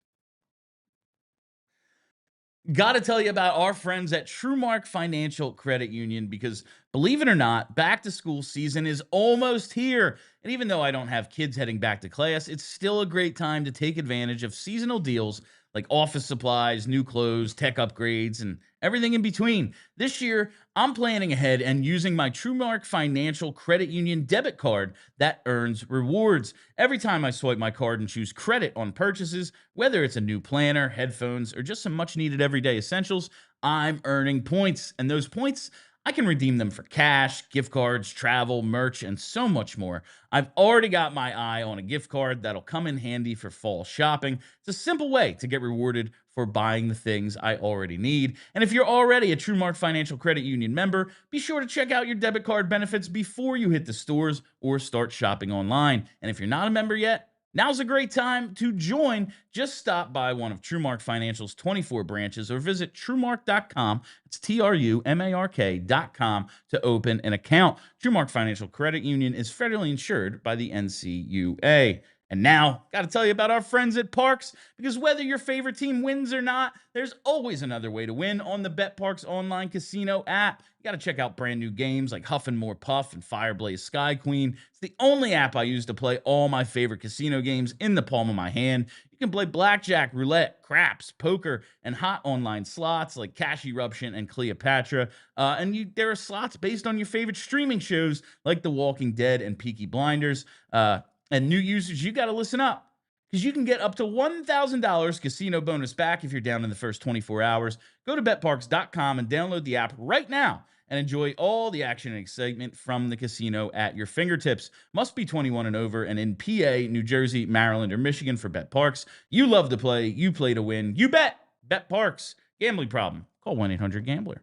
Got to tell you about our friends at TrueMark Financial Credit Union, because believe it or not, back to school season is almost here. And even though I don't have kids heading back to class, it's still a great time to take advantage of seasonal deals like office supplies, new clothes, tech upgrades, and everything in between. This year, I'm planning ahead and using my TrueMark Financial Credit Union debit card that earns rewards. Every time I swipe my card and choose credit on purchases, whether it's a new planner, headphones, or just some much needed everyday essentials, I'm earning points. And those points, I can redeem them for cash, gift cards, travel, merch, and so much more. I've already got my eye on a gift card that'll come in handy for fall shopping. It's a simple way to get rewarded for buying the things I already need. And if you're already a TrueMark Financial Credit Union member, be sure to check out your debit card benefits before you hit the stores or start shopping online. And if you're not a member yet, now's a great time to join. Just stop by one of TrueMark Financial's 24 branches or visit TrueMark.com. It's TRUMARK.com to open an account. TrueMark Financial Credit Union is federally insured by the NCUA. And now, got to tell you about our friends at Parks, because whether your favorite team wins or not, there's always another way to win on the BetParks online casino app. You got to check out brand new games like Huff and More Puff and Fireblaze Sky Queen. It's the only app I use to play all my favorite casino games in the palm of my hand. You You can play blackjack, roulette, craps, poker, and hot online slots like Cash Eruption and Cleopatra. There are slots based on your favorite streaming shows like The Walking Dead and Peaky Blinders. And new users, you got to listen up because you can get up to $1,000 casino bonus back if you're down in the first 24 hours. Go to betparks.com and download the app right now and enjoy all the action and excitement from the casino at your fingertips. Must be 21 and over and in PA, New Jersey, Maryland, or Michigan for Bet Parks. You love to play. You play to win. You bet. Bet Parks. Gambling problem? Call 1-800-GAMBLER.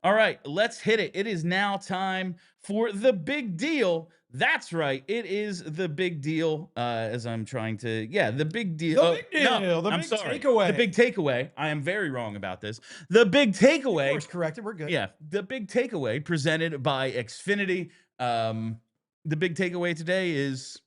All right, let's hit it. It is now time for the big deal. That's right. It is the big deal. As I'm trying to, the big deal. The big deal. No, the I'm big sorry. takeaway. The big takeaway. I am very wrong about this. The big takeaway. Course corrected. We're good. Yeah, the big takeaway presented by Xfinity. The big takeaway today is,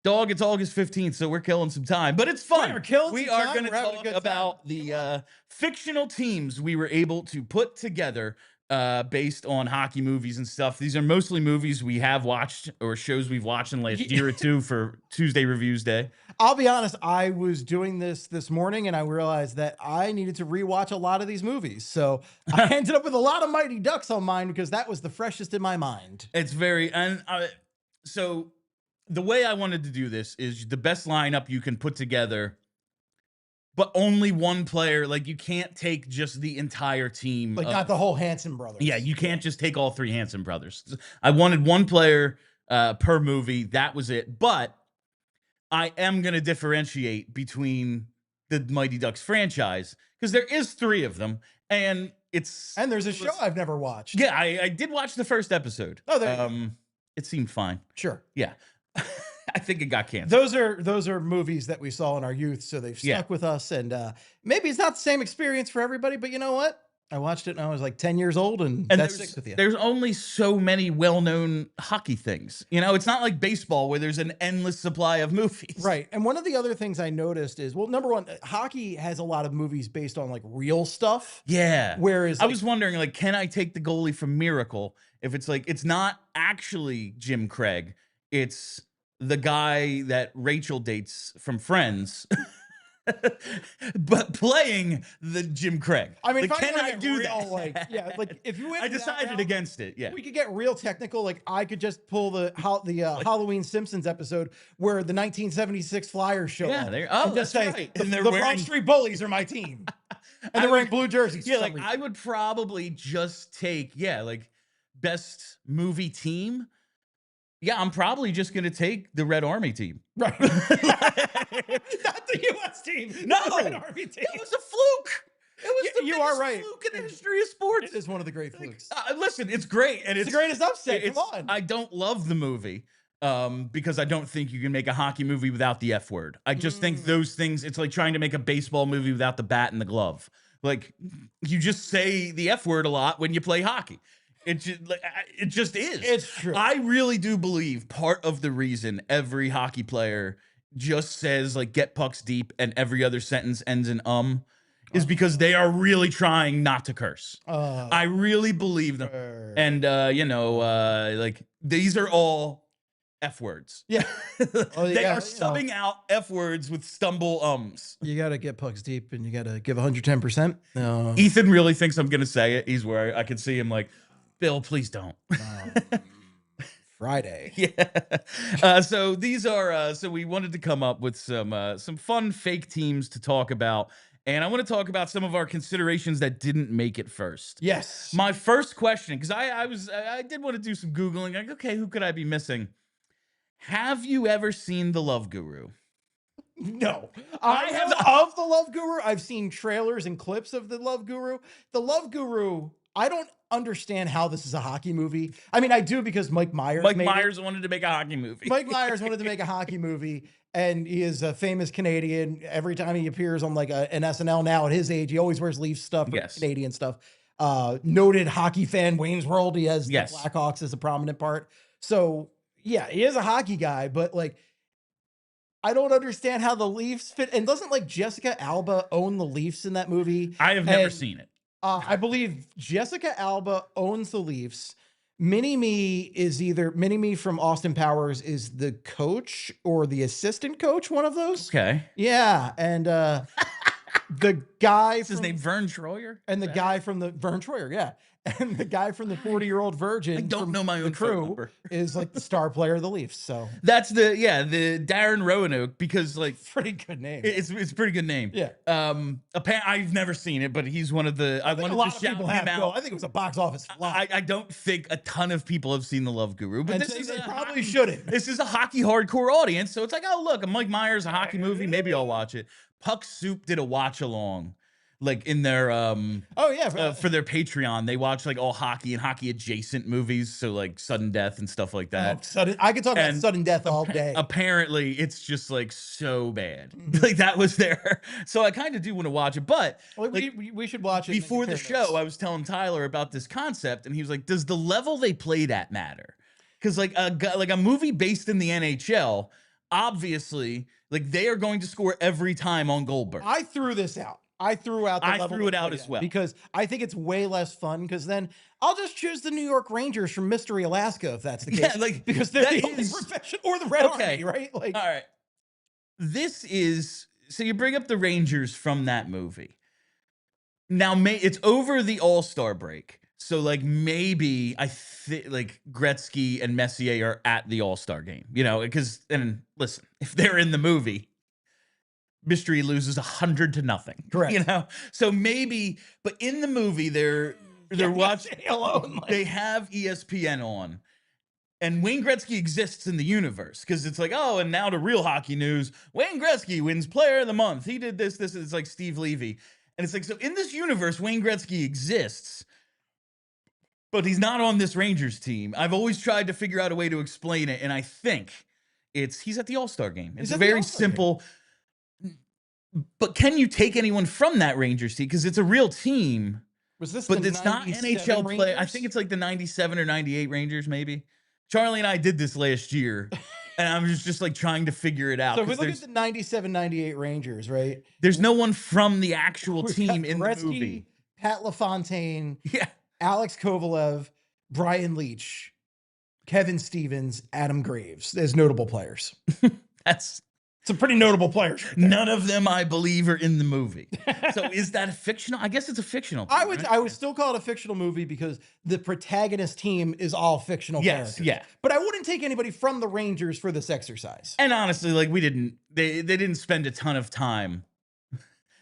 dog, it's August 15th, so we're killing some time, but it's fun. We are going to talk about the fictional teams we were able to put together based on hockey movies and stuff. These are mostly movies we have watched or shows we've watched in the last year or two for Tuesday Reviews Day. I'll be honest, I was doing this morning and I realized that I needed to rewatch a lot of these movies. So I ended up with a lot of Mighty Ducks on mine because that was the freshest in my mind. It's very, so the way I wanted to do this is the best lineup you can put together, but only one player. Like, you can't take just the entire team. Like, not the whole Hanson brothers. Yeah, you can't just take all three Hanson brothers. I wanted one player per movie. That was it. But I am going to differentiate between the Mighty Ducks franchise because there is three of them. And there's a show I've never watched. Yeah, I did watch the first episode. Oh, there you go. It seemed fine. Sure. Yeah. I think it got canceled. Those are movies that we saw in our youth, so they've stuck with us. And maybe it's not the same experience for everybody, but you know what? I watched it and I was like 10 years old, and that sticks with you. There's only so many well-known hockey things. You know, it's not like baseball where there's an endless supply of movies. Right. And one of the other things I noticed is, well, number one, hockey has a lot of movies based on like real stuff. Yeah. Whereas I was wondering, like, can I take the goalie from Miracle if it's like, it's not actually Jim Craig, it's the guy that Rachel dates from Friends. But playing the Jim Craig. I mean, like, if can I do that? Like if you went I decided against it. Yeah, we could get real technical. Like, I could just pull the Halloween Simpsons episode where the 1976 Flyers show up. Oh, just that's say, right. The, And they're the wearing Broad Street Bullies are my team, and they're wearing blue jerseys. Yeah, like I would probably just take like best movie team. Yeah, I'm probably just going to take the Red Army team. Right. Not the U.S. team. No. The Red Army team. It was a fluke. It was the biggest right. fluke in the history of sports. It is one of the great flukes. Listen, it's great. And it's the greatest upset. Come on. I don't love the movie because I don't think you can make a hockey movie without the F word. I just think those things, it's like trying to make a baseball movie without the bat and the glove. Like, you just say the F word a lot when you play hockey. It just is. It's true. I really do believe part of the reason every hockey player just says, like, get pucks deep and every other sentence ends in is because they are really trying not to curse. I really believe them. And, like, these are all F words. Yeah. They are subbing out F words with stumble ums. You got to get pucks deep and you got to give 110%. No. Ethan really thinks I'm going to say it. He's where I could see him like, Bill, please don't. Friday. Yeah. So these are, so we wanted to come up with some fun fake teams to talk about. And I want to talk about some of our considerations that didn't make it first. Yes. My first question, because I did want to do some Googling. Like, okay, who could I be missing? Have you ever seen The Love Guru? No. I have of The Love Guru. I've seen trailers and clips of The Love Guru. The Love Guru, I don't understand how this is a hockey movie. I mean, I do because Mike Myers wanted to make a hockey movie. Mike Myers wanted to make a hockey movie, and he is a famous Canadian. Every time he appears on like an SNL now at his age, he always wears Leaf stuff or Canadian stuff. Noted hockey fan, Wayne's World. He has the Blackhawks as a prominent part. So yeah, he is a hockey guy, but like, I don't understand how the Leafs fit. And doesn't like Jessica Alba own the Leafs in that movie? I have never seen it. I believe Jessica Alba owns the Leafs. Mini Me from Austin Powers is the coach or the assistant coach, one of those. Okay. Yeah, and the guy Is his name Vern Troyer? and the guy from the Vern Troyer, yeah. And the guy from the 40-Year-Old Virgin I don't from know my the own phone Crew number. is like the star player of the Leafs. So That's the Darren Roanoke, because like pretty good name. it's a pretty good name. Yeah. I've never seen it, but he's one of the. I I think wanted a lot to of shout people him have. out. I think it was a box office flop. I don't think a ton of people have seen The Love Guru, but And this so is they a probably hockey- shouldn't. This is a hockey hardcore audience, so it's like, oh look, a Mike Myers, a hockey movie, maybe I'll watch it. Puck Soup did a watch along, like in their Oh yeah, for their Patreon. They watch like all hockey and hockey adjacent movies, so like Sudden Death and stuff like that. I could talk about And sudden death all day. Apparently, it's just like so bad. Like that was there, so I kind of do want to watch it, but. Well, Like, we should watch it and before the compare notes. show, I was telling Tyler about this concept, and he was like, "Does the level they played at matter?" Because like a movie based in the NHL, obviously, like they are going to score every time on Goldberg. I threw this out. I threw out. The I level threw it they out played as at well. because I think it's way less fun. Because then I'll just choose the New York Rangers from Mystery Alaska if that's the case. Yeah, like because they're that the only is- profession, or the Red Okay. Army, right? Like, All right, this is so you bring up the Rangers from that movie. Now, it's over the All-Star break. So, like, maybe I think, like, Gretzky and Messier are at the All-Star game, you know, because, and listen, if they're in the movie, Mystery loses 100-0. Correct. You know? So maybe, but in the movie, they're watching, alone. they have ESPN on. And Wayne Gretzky exists in the universe because it's like, oh, and now to real hockey news, Wayne Gretzky wins Player of the Month. He did this. It's like Steve Levy. And it's like, so in this universe, Wayne Gretzky exists, but he's not on this Rangers team. I've always tried to figure out a way to explain it, and I think he's at the All-Star game. It's very simple. But can you take anyone from that Rangers team? Because it's a real team. Was this? But the it's not 97 NHL play. I Rangers? think it's like the 97 or 98 Rangers, maybe. Charlie and I did this last year, and I'm just like trying to figure it out. So if we 'cause look at the 97-98 Rangers, right? there's no one from the actual We've team got in the Gretzky, movie. Pat LaFontaine, Yeah. Alex Kovalev, Brian Leach, Kevin Stevens, Adam Graves as notable players. That's Some pretty notable players. Right there. none of them, I believe, are in the movie. So is that a fictional? I guess it's a fictional. I thing, would right? I would still call it a fictional movie because the protagonist team is all fictional Yes, characters. yeah. But I wouldn't take anybody from the Rangers for this exercise. And honestly, like they didn't spend a ton of time.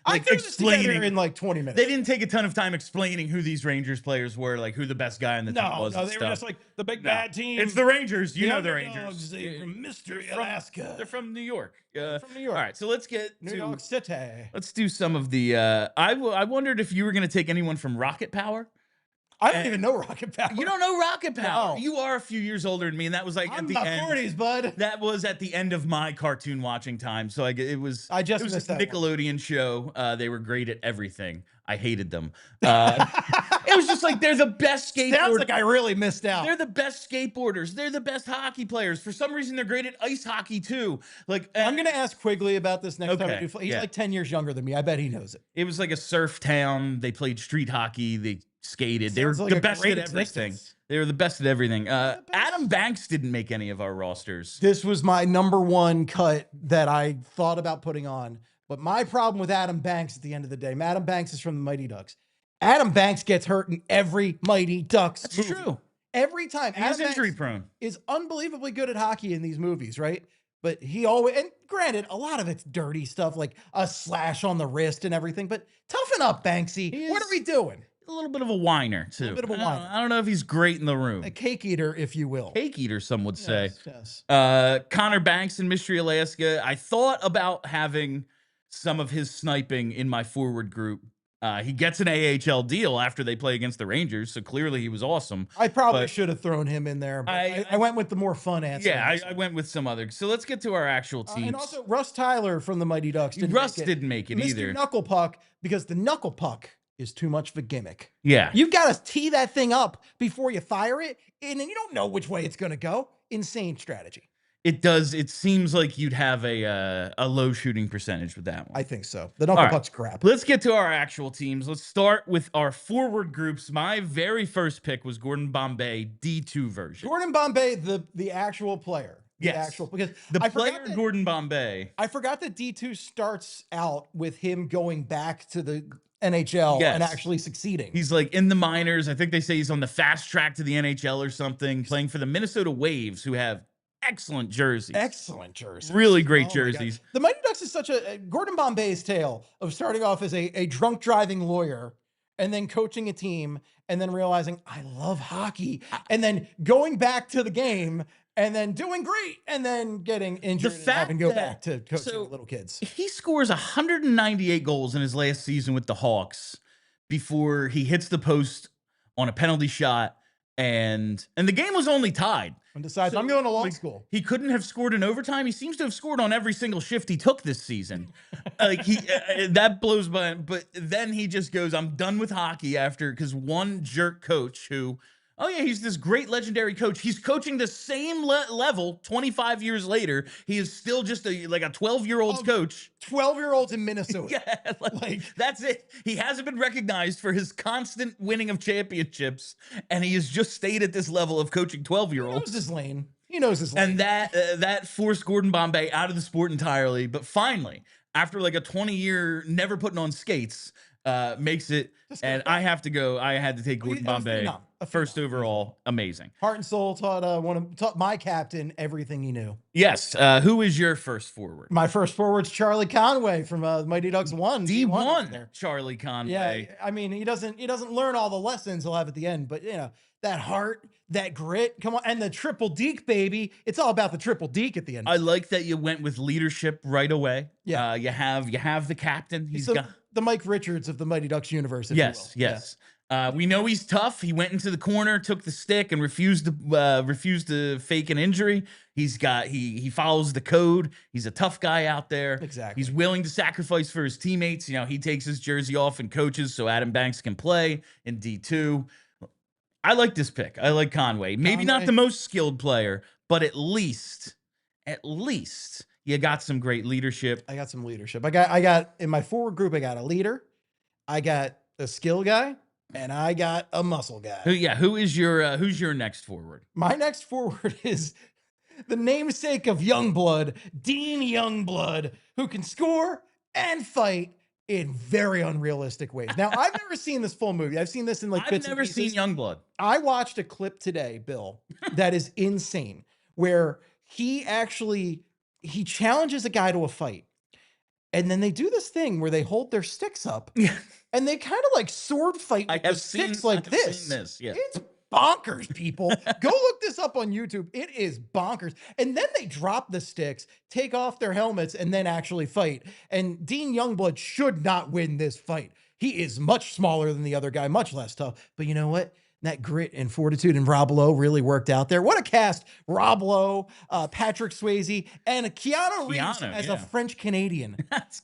I threw this together explaining- in like 20 minutes. They didn't take a ton of time explaining who these Rangers players were, like who the best guy in the team was. No, and they were stuff. just like the big No. bad team. It's the Rangers. You know the underdogs, Rangers. they from Mystery Alaska. They're from New York. from New York. All right, so let's get New to York City. let's do some of the. I wondered if you were going to take anyone from Rocket Power. I don't even know Rocket Power. You don't know Rocket Power. No. You are a few years older than me, and that was like I'm at in the my end. 40s, bud. That was at the end of my cartoon watching time. So it was. I just it was missed a that one. Nickelodeon show. They were great at everything. I hated them. It was just like they're the best Sounds skateboarders. like I really missed out. They're the best skateboarders. They're the best hockey players. For some reason, they're great at ice hockey too. Like I'm going to ask Quigley about this next time. Okay, We do He's yeah. like 10 years younger than me. I bet he knows it. It was like a surf town. They played street hockey. They skated. They were Sounds like the a best great at everything. existence. They were the best at everything. Adam Banks didn't make any of our rosters. This was my number one cut that I thought about putting on. But my problem with Adam Banks at the end of the day, Adam Banks is from the Mighty Ducks. Adam Banks gets hurt in every Mighty Ducks That's movie. true. Every time. He's Adam injury Banks prone. is unbelievably good at hockey in these movies, right? But he always, and granted, a lot of it's dirty stuff like a slash on the wrist and everything, but toughen up, Banksy. He What is- are we doing? A little bit of a whiner too. bit of a I don't- whiner. I don't know if he's great in the room. A cake eater, if you will. Cake eater, some would say. Yes, yes. Connor Banks in Mystery Alaska. I thought about having some of his sniping in my forward group. He gets an AHL deal after they play against the Rangers, so clearly he was awesome. I probably but- should have thrown him in there, but I- I went with the more fun answer. Yeah, on this I one. went with some other. So let's get to our actual teams. And also, Russ Tyler from the Mighty Ducks didn't Russ make it. didn't make it Mr. either. Knuckle Puck, because the Knuckle Puck is too much of a gimmick. Yeah. You've got to tee that thing up before you fire it, and then you don't know which way it's going to go. Insane strategy. It does. It seems like you'd have a low shooting percentage with that one. I think so. The All knuckle right, puck's crap. let's get to our actual teams. Let's start with our forward groups. My very first pick was Gordon Bombay D2 version. Gordon Bombay, the actual player. The Yes. actual, because The I player forgot that, Gordon Bombay. I forgot that D2 starts out with him going back to the NHL and Yes. actually succeeding. He's like in the minors. I think they say he's on the fast track to the NHL or something, playing for the Minnesota Waves, who have excellent jerseys. Excellent jerseys. Really great Oh my God. jerseys. The Mighty Ducks is such a Gordon Bombay's tale of starting off as a drunk driving lawyer and then coaching a team and then realizing I love hockey and then going back to the game and then doing great and then getting injured and having to go back to coaching little kids. He scores 198 goals in his last season with the Hawks before he hits the post on a penalty shot, and the game was only tied. And decides So, I'm going to law like, school. He couldn't have scored in overtime. He seems to have scored on every single shift he took this season. Like that blows my. But then he just goes, "I'm done with hockey," after because one jerk coach who, oh yeah, he's this great legendary coach. He's coaching the same level 25 years later. He is still just a 12-year-old's coach. 12-year-olds in Minnesota. Yeah, like that's it. He hasn't been recognized for his constant winning of championships, and he has just stayed at this level of coaching 12-year-olds. He knows his lane. He knows his lane. And that forced Gordon Bombay out of the sport entirely. But finally, after like a 20-year never putting on skates, makes it. And I have to go. I had to take Gordon Bombay first overall. Amazing. Heart and soul taught my captain everything he knew. Yes. Who is your first forward? My first forward's Charlie Conway from Mighty Ducks 1. D1 Charlie Conway. Yeah, I mean, he doesn't learn all the lessons he'll have at the end, but that heart, that grit, come on, and the triple deke, baby. It's all about the triple deke at the end. I like that you went with leadership right away. Yeah. You have the captain. He's got the Mike Richards of the Mighty Ducks universe. Yes. We know he's tough. He went into the corner, took the stick, and refused to fake an injury. He follows the code. He's a tough guy out there. Exactly. He's willing to sacrifice for his teammates. He takes his jersey off and coaches so Adam Banks can play in D2. I like this pick. I like Conway. Maybe not the most skilled player, but at least you got some great leadership. I got some leadership. I got in my forward group, I got a leader, I got a skill guy, and I got a muscle guy. Who's your next forward? My next forward is the namesake of Youngblood, Dean Youngblood, who can score and fight in very unrealistic ways. Now, I've never seen this full movie. I've seen this in I've bits never and pieces. seen Youngblood. I watched a clip today, Bill, that is insane, where he challenges a guy to a fight. And then they do this thing where they hold their sticks up and they kind of like sword fight with the sticks like this. Yeah. It's bonkers, people. Go look this up on YouTube. It is bonkers. And then they drop the sticks, take off their helmets, and then actually fight. And Dean Youngblood should not win this fight. He is much smaller than the other guy, much less tough. But you know what? That grit and fortitude and Rob Lowe really worked out there. What a cast. Rob Lowe, Patrick Swayze, and Keanu Reeves as a French Canadian.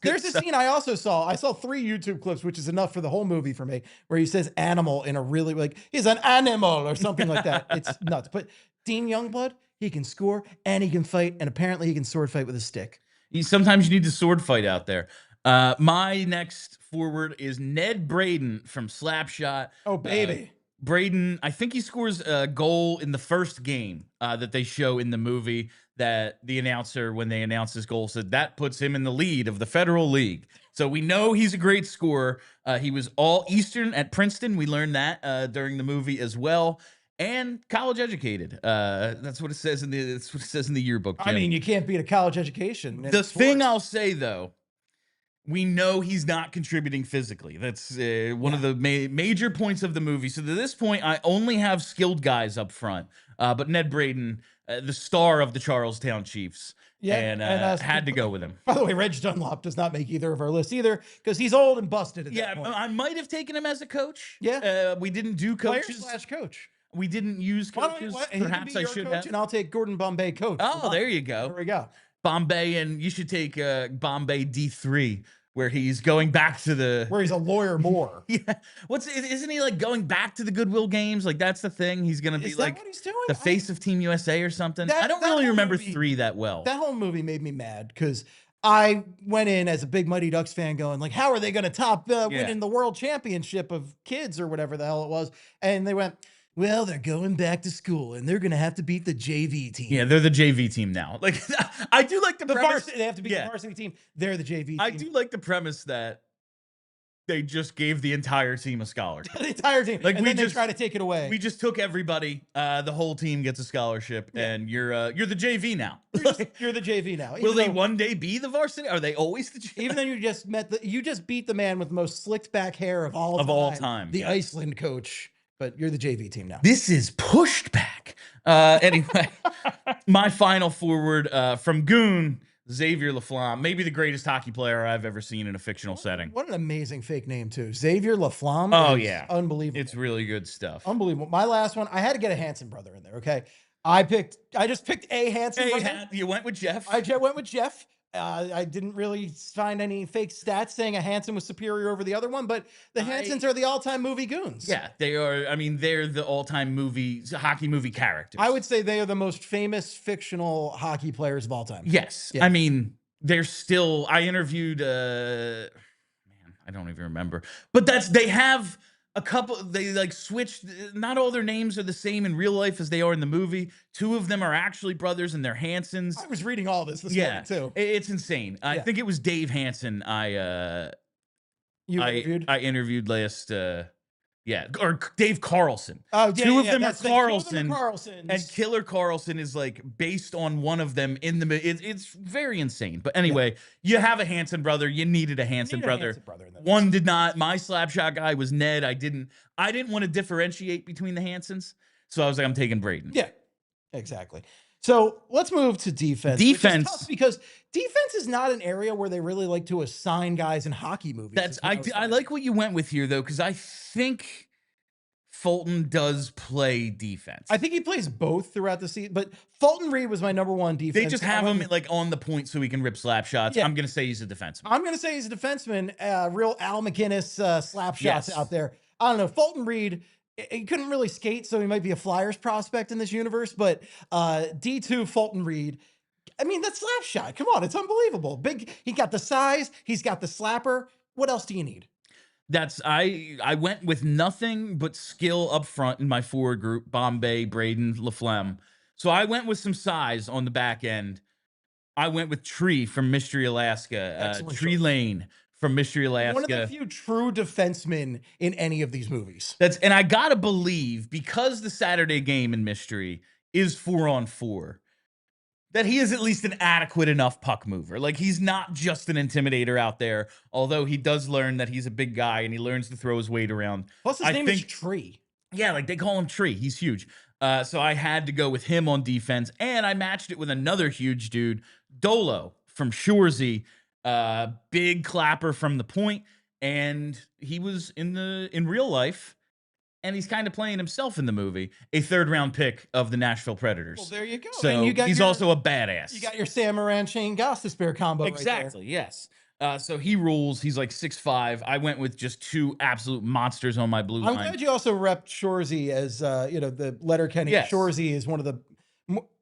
There's a scene I saw 3 YouTube clips, which is enough for the whole movie for me, where he says animal in a really he's an animal or something like that. It's nuts. But Dean Youngblood, he can score and he can fight, and apparently he can sword fight with a stick. Sometimes you need to sword fight out there. My next forward is Ned Braden from Slapshot. Oh, baby. Braden, I think he scores a goal in the first game that they show in the movie, that the announcer, when they announced his goal, said that puts him in the lead of the Federal League. So we know he's a great scorer. He was all Eastern at Princeton. We learned that during the movie as well. And college educated. That's what it says in the yearbook, Jim. I mean, you can't beat a college education. The thing I'll say, though, we know he's not contributing physically. That's one of the major points of the movie. So to this point, I only have skilled guys up front. But Ned Braden, the star of the Charlestown Chiefs, had to go with him. By the way, Reg Dunlop does not make either of our lists either, because he's old and busted at that point. I might have taken him as a coach. Yeah. We didn't do coaches. Player/coach. We didn't use coaches. Perhaps I should have. And I'll take Gordon Bombay coach. Oh, there you go. There we go. Bombay, and you should take Bombay D3 where he's going back to the Where he's a lawyer more. yeah. Isn't he like going back to the Goodwill Games? Like that's the thing. He's gonna be Is that like what he's doing? the face of Team USA or something. I don't That really whole remember movie- 3 that well. That whole movie made me mad because I went in as a big Mighty Ducks fan going like, how are they going to top winning the world championship of kids or whatever the hell it was? And they went, well, they're going back to school and they're going to have to beat the JV team. Yeah, they're the JV team now. Like I do like the premise. Varsity, they have to beat the varsity team. They're the JV team. I do like the premise that they just gave the entire team a scholarship. The entire team. Like and we then just they try to take it away. We just took everybody. The whole team gets a scholarship, and you're the JV now. You're the JV now. Will they one day be the varsity? Are they always the JV? Even though you just beat the man with the most slicked back hair of all time. The Iceland coach. But you're the JV team now. This is pushed back. Anyway, my final forward from Goon, Xavier Laflamme, maybe the greatest hockey player I've ever seen in a fictional setting. What an amazing fake name, too. Xavier Laflamme. Oh, yeah. Unbelievable. It's really good stuff. Unbelievable. My last one, I had to get a Hanson brother in there, okay? I just picked a Hanson brother. You went with Jeff? I went with Jeff. I didn't really find any fake stats saying a Hanson was superior over the other one, but the Hansons are the all-time movie goons. Yeah, they are. I mean, they're the all-time hockey movie characters. I would say they are the most famous fictional hockey players of all time. Yes. Yeah. I mean, they're still, I interviewed, man, I don't even remember, but they have a couple, they like switched, not all their names are the same in real life as they are in the movie. 2 of them are actually brothers and they're Hansons. I was reading all this morning too. It's insane. I think it was Dave Hansen I interviewed last, or Dave Carlson. Oh, two of them are Carlson. And Killer Carlson is like based on one of them in the. It's very insane. But anyway, you have a Hanson brother. You needed a Hanson brother. One did not. My slapshot guy was Ned. I didn't want to differentiate between the Hansons, so I was like, I'm taking Braden. Yeah, exactly. So let's move to defense. Defense, which is tough because defense is not an area where they really like to assign guys in hockey movies. I like what you went with here though, because I think Fulton does play defense. I think he plays both throughout the season, but Fulton Reed was my #1 defense. They just have him like on the point so he can rip slap shots. Yeah. I'm gonna say he's a defenseman. I'm gonna say he's a defenseman. Real Al McInnes slap shots out there. I don't know. Fulton Reed. He couldn't really skate, so he might be a Flyers prospect in this universe. But D2 Fulton Reed, I mean, that slap shot. Come on, it's unbelievable. Big. He got the size. He's got the slapper. What else do you need? I went with nothing but skill up front in my forward group: Bombay, Braden, Laflamme. So I went with some size on the back end. I went with Tree from Mystery Alaska. Tree Lane from Mystery Alaska. One of the few true defensemen in any of these movies. And I gotta believe, because the Saturday game in Mystery is 4-on-4, that he is at least an adequate enough puck mover. Like, he's not just an intimidator out there, although he does learn that he's a big guy and he learns to throw his weight around. Plus his name is Tree. Yeah, like they call him Tree. He's huge. So I had to go with him on defense, and I matched it with another huge dude, Dolo from Shoresy. Big clapper from the point, and he was in real life, and he's kind of playing himself in the movie, a 3rd-round pick of the Nashville Predators. Well, there you go. So he's also a badass. You got your Sam Moran, Shane Gostisbehere combo. Exactly. Right there. Yes. So he rules. He's like 6'5". I went with just 2 absolute monsters on my blue line. I'm glad you also repped Shoresy as the Letterkenny. Yes. Shoresy is one of the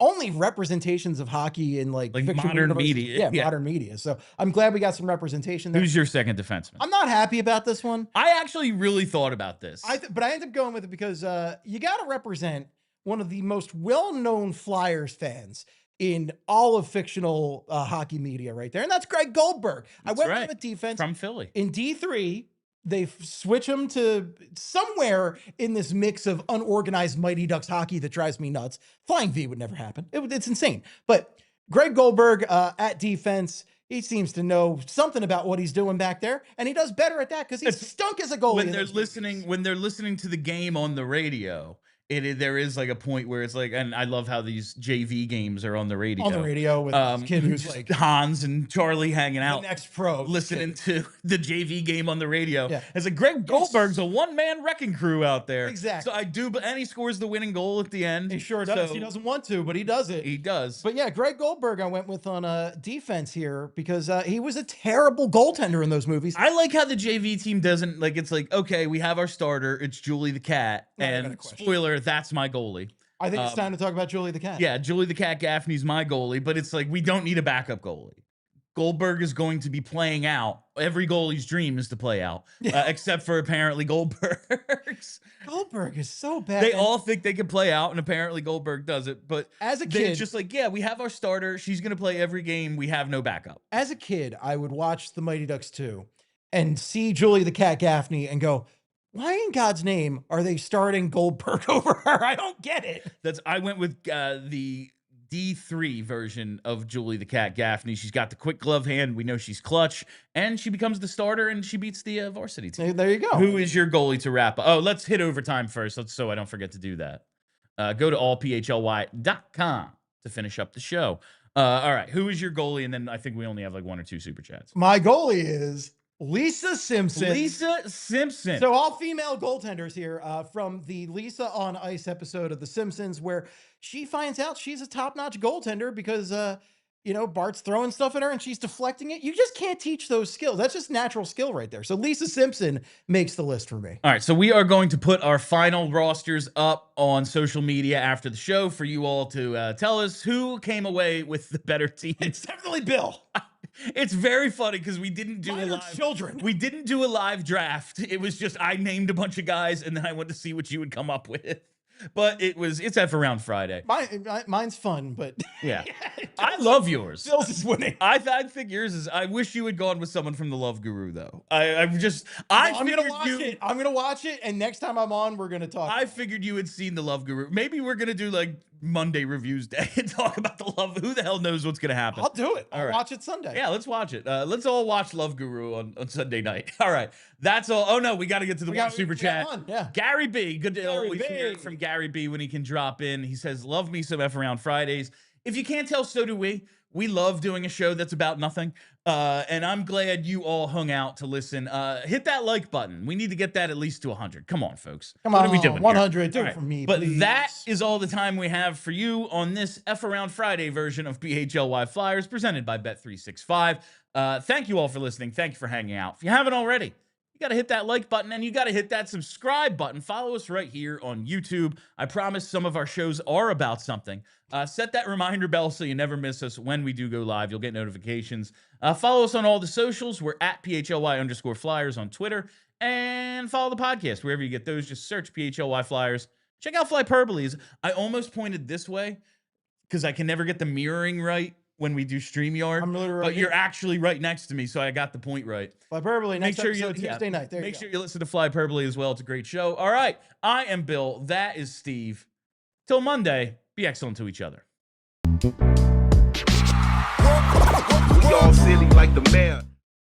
only representations of hockey in like modern media. Yeah, modern media. So I'm glad we got some representation there. Who's your second defenseman? I'm not happy about this one. I actually really thought about this. But I ended up going with it because you got to represent one of the most well-known Flyers fans in all of fictional hockey media right there. And that's Greg Goldberg. I went with him at defense. From Philly. In D3, they switch him to somewhere in this mix of unorganized Mighty Ducks hockey that drives me nuts. Flying V would never happen. It's insane. But Greg Goldberg at defense, he seems to know something about what he's doing back there, and he does better at that because he's stunk as a goalie. When they're listening to the game on the radio, there is like a point where it's like, and I love how these JV games are on the radio. On the radio with this kid who's just like Hans and Charlie hanging the out, next pro, listening to the JV game on the radio. Yeah. It's like Greg Goldberg's a one-man wrecking crew out there. Exactly. So I do, and he scores the winning goal at the end. He sure does. So He doesn't want to, but he does it. he does. But yeah, Greg Goldberg I went with on defense here because he was a terrible goaltender in those movies. I like how the JV team doesn't, like, it's like, okay, we have our starter, it's Julie the Cat, Not even a and question. spoiler, that's my goalie. I think it's time to talk about Julie the Cat. Yeah, Julie the Cat Gaffney's my goalie, but it's like, we don't need a backup goalie. Goldberg is going to be playing out. Every goalie's dream is to play out, except for apparently Goldberg's. Goldberg is so bad. They all think they can play out, and apparently Goldberg does it. But as a it's kid, just like, yeah, we have our starter. She's going to play every game. We have no backup. as a kid, I would watch the Mighty Ducks 2 and see Julie the Cat Gaffney and go, why in God's name are they starting Goldberg over her? I don't get it. I went with the D3 version of Julie the Cat Gaffney. She's got the quick glove hand. We know she's clutch, and she becomes the starter, and she beats the varsity team. There you go. Who is your goalie to wrap up? Oh, let's hit overtime first, so I don't forget to do that. Go to allphly.com to finish up the show. All right, who is your goalie? And then I think we only have like 1 or 2 super chats. My goalie is Lisa Simpson. Lisa Simpson. So all female goaltenders here from the Lisa on Ice episode of The Simpsons, where she finds out she's a top-notch goaltender because, Bart's throwing stuff at her and she's deflecting it. You just can't teach those skills. That's just natural skill right there. So Lisa Simpson makes the list for me. All right, so we are going to put our final rosters up on social media after the show for you all to tell us who came away with the better team. It's definitely Bill. It's very funny because we didn't do Minor a live children. We didn't do a live draft. It was just I named a bunch of guys and then I went to see what you would come up with. But it's F around Friday. Mine's fun, but yeah, I love yours. Bill's is winning. I think yours is. I wish you had gone with someone from the Love Guru though. I'm gonna watch it. I'm gonna watch it, and next time I'm on, we're gonna talk. I figured you had seen the Love Guru. Maybe we're gonna do like Monday reviews day and talk about the Love. Who the hell knows what's gonna happen? I'll do it. I'll right. watch it Sunday. Yeah, let's watch it. Let's all watch Love Guru on Sunday night. All right, that's all. Oh no, we got to get to the one super chat. Yeah, Gary B. Good to always hear B. from Gary B. when he can drop in. He says, "Love me some F around Fridays." If you can't tell, so do we. We love doing a show that's about nothing. And I'm glad you all hung out to listen. Hit that like button. We need to get that at least to 100. Come on, folks. Come on, what are we doing? 100. Here? Do it for me, But please. that is all the time we have for you on this F Around Friday version of PHLY Flyers presented by Bet365. Thank you all for listening. Thank you for hanging out. If you haven't already, you got to hit that like button and you got to hit that subscribe button. Follow us right here on YouTube. I promise some of our shows are about something. Set that reminder bell so you never miss us when we do go live. You'll get notifications. Follow us on all the socials. We're at PHLY_Flyers on Twitter. And follow the podcast wherever you get those. Just search PHLY Flyers. Check out Flyperboles. I almost pointed this way because I can never get the mirroring right when we do StreamYard. I'm literally right but you're here. actually right next to me, so I got the point right. Flyperbole. Next episode, yeah, Tuesday night. There make you sure go. you listen to Flyperbole as well. It's a great show. All right. I am Bill. That is Steve. Till Monday, be excellent to each other. We all silly like the mayor.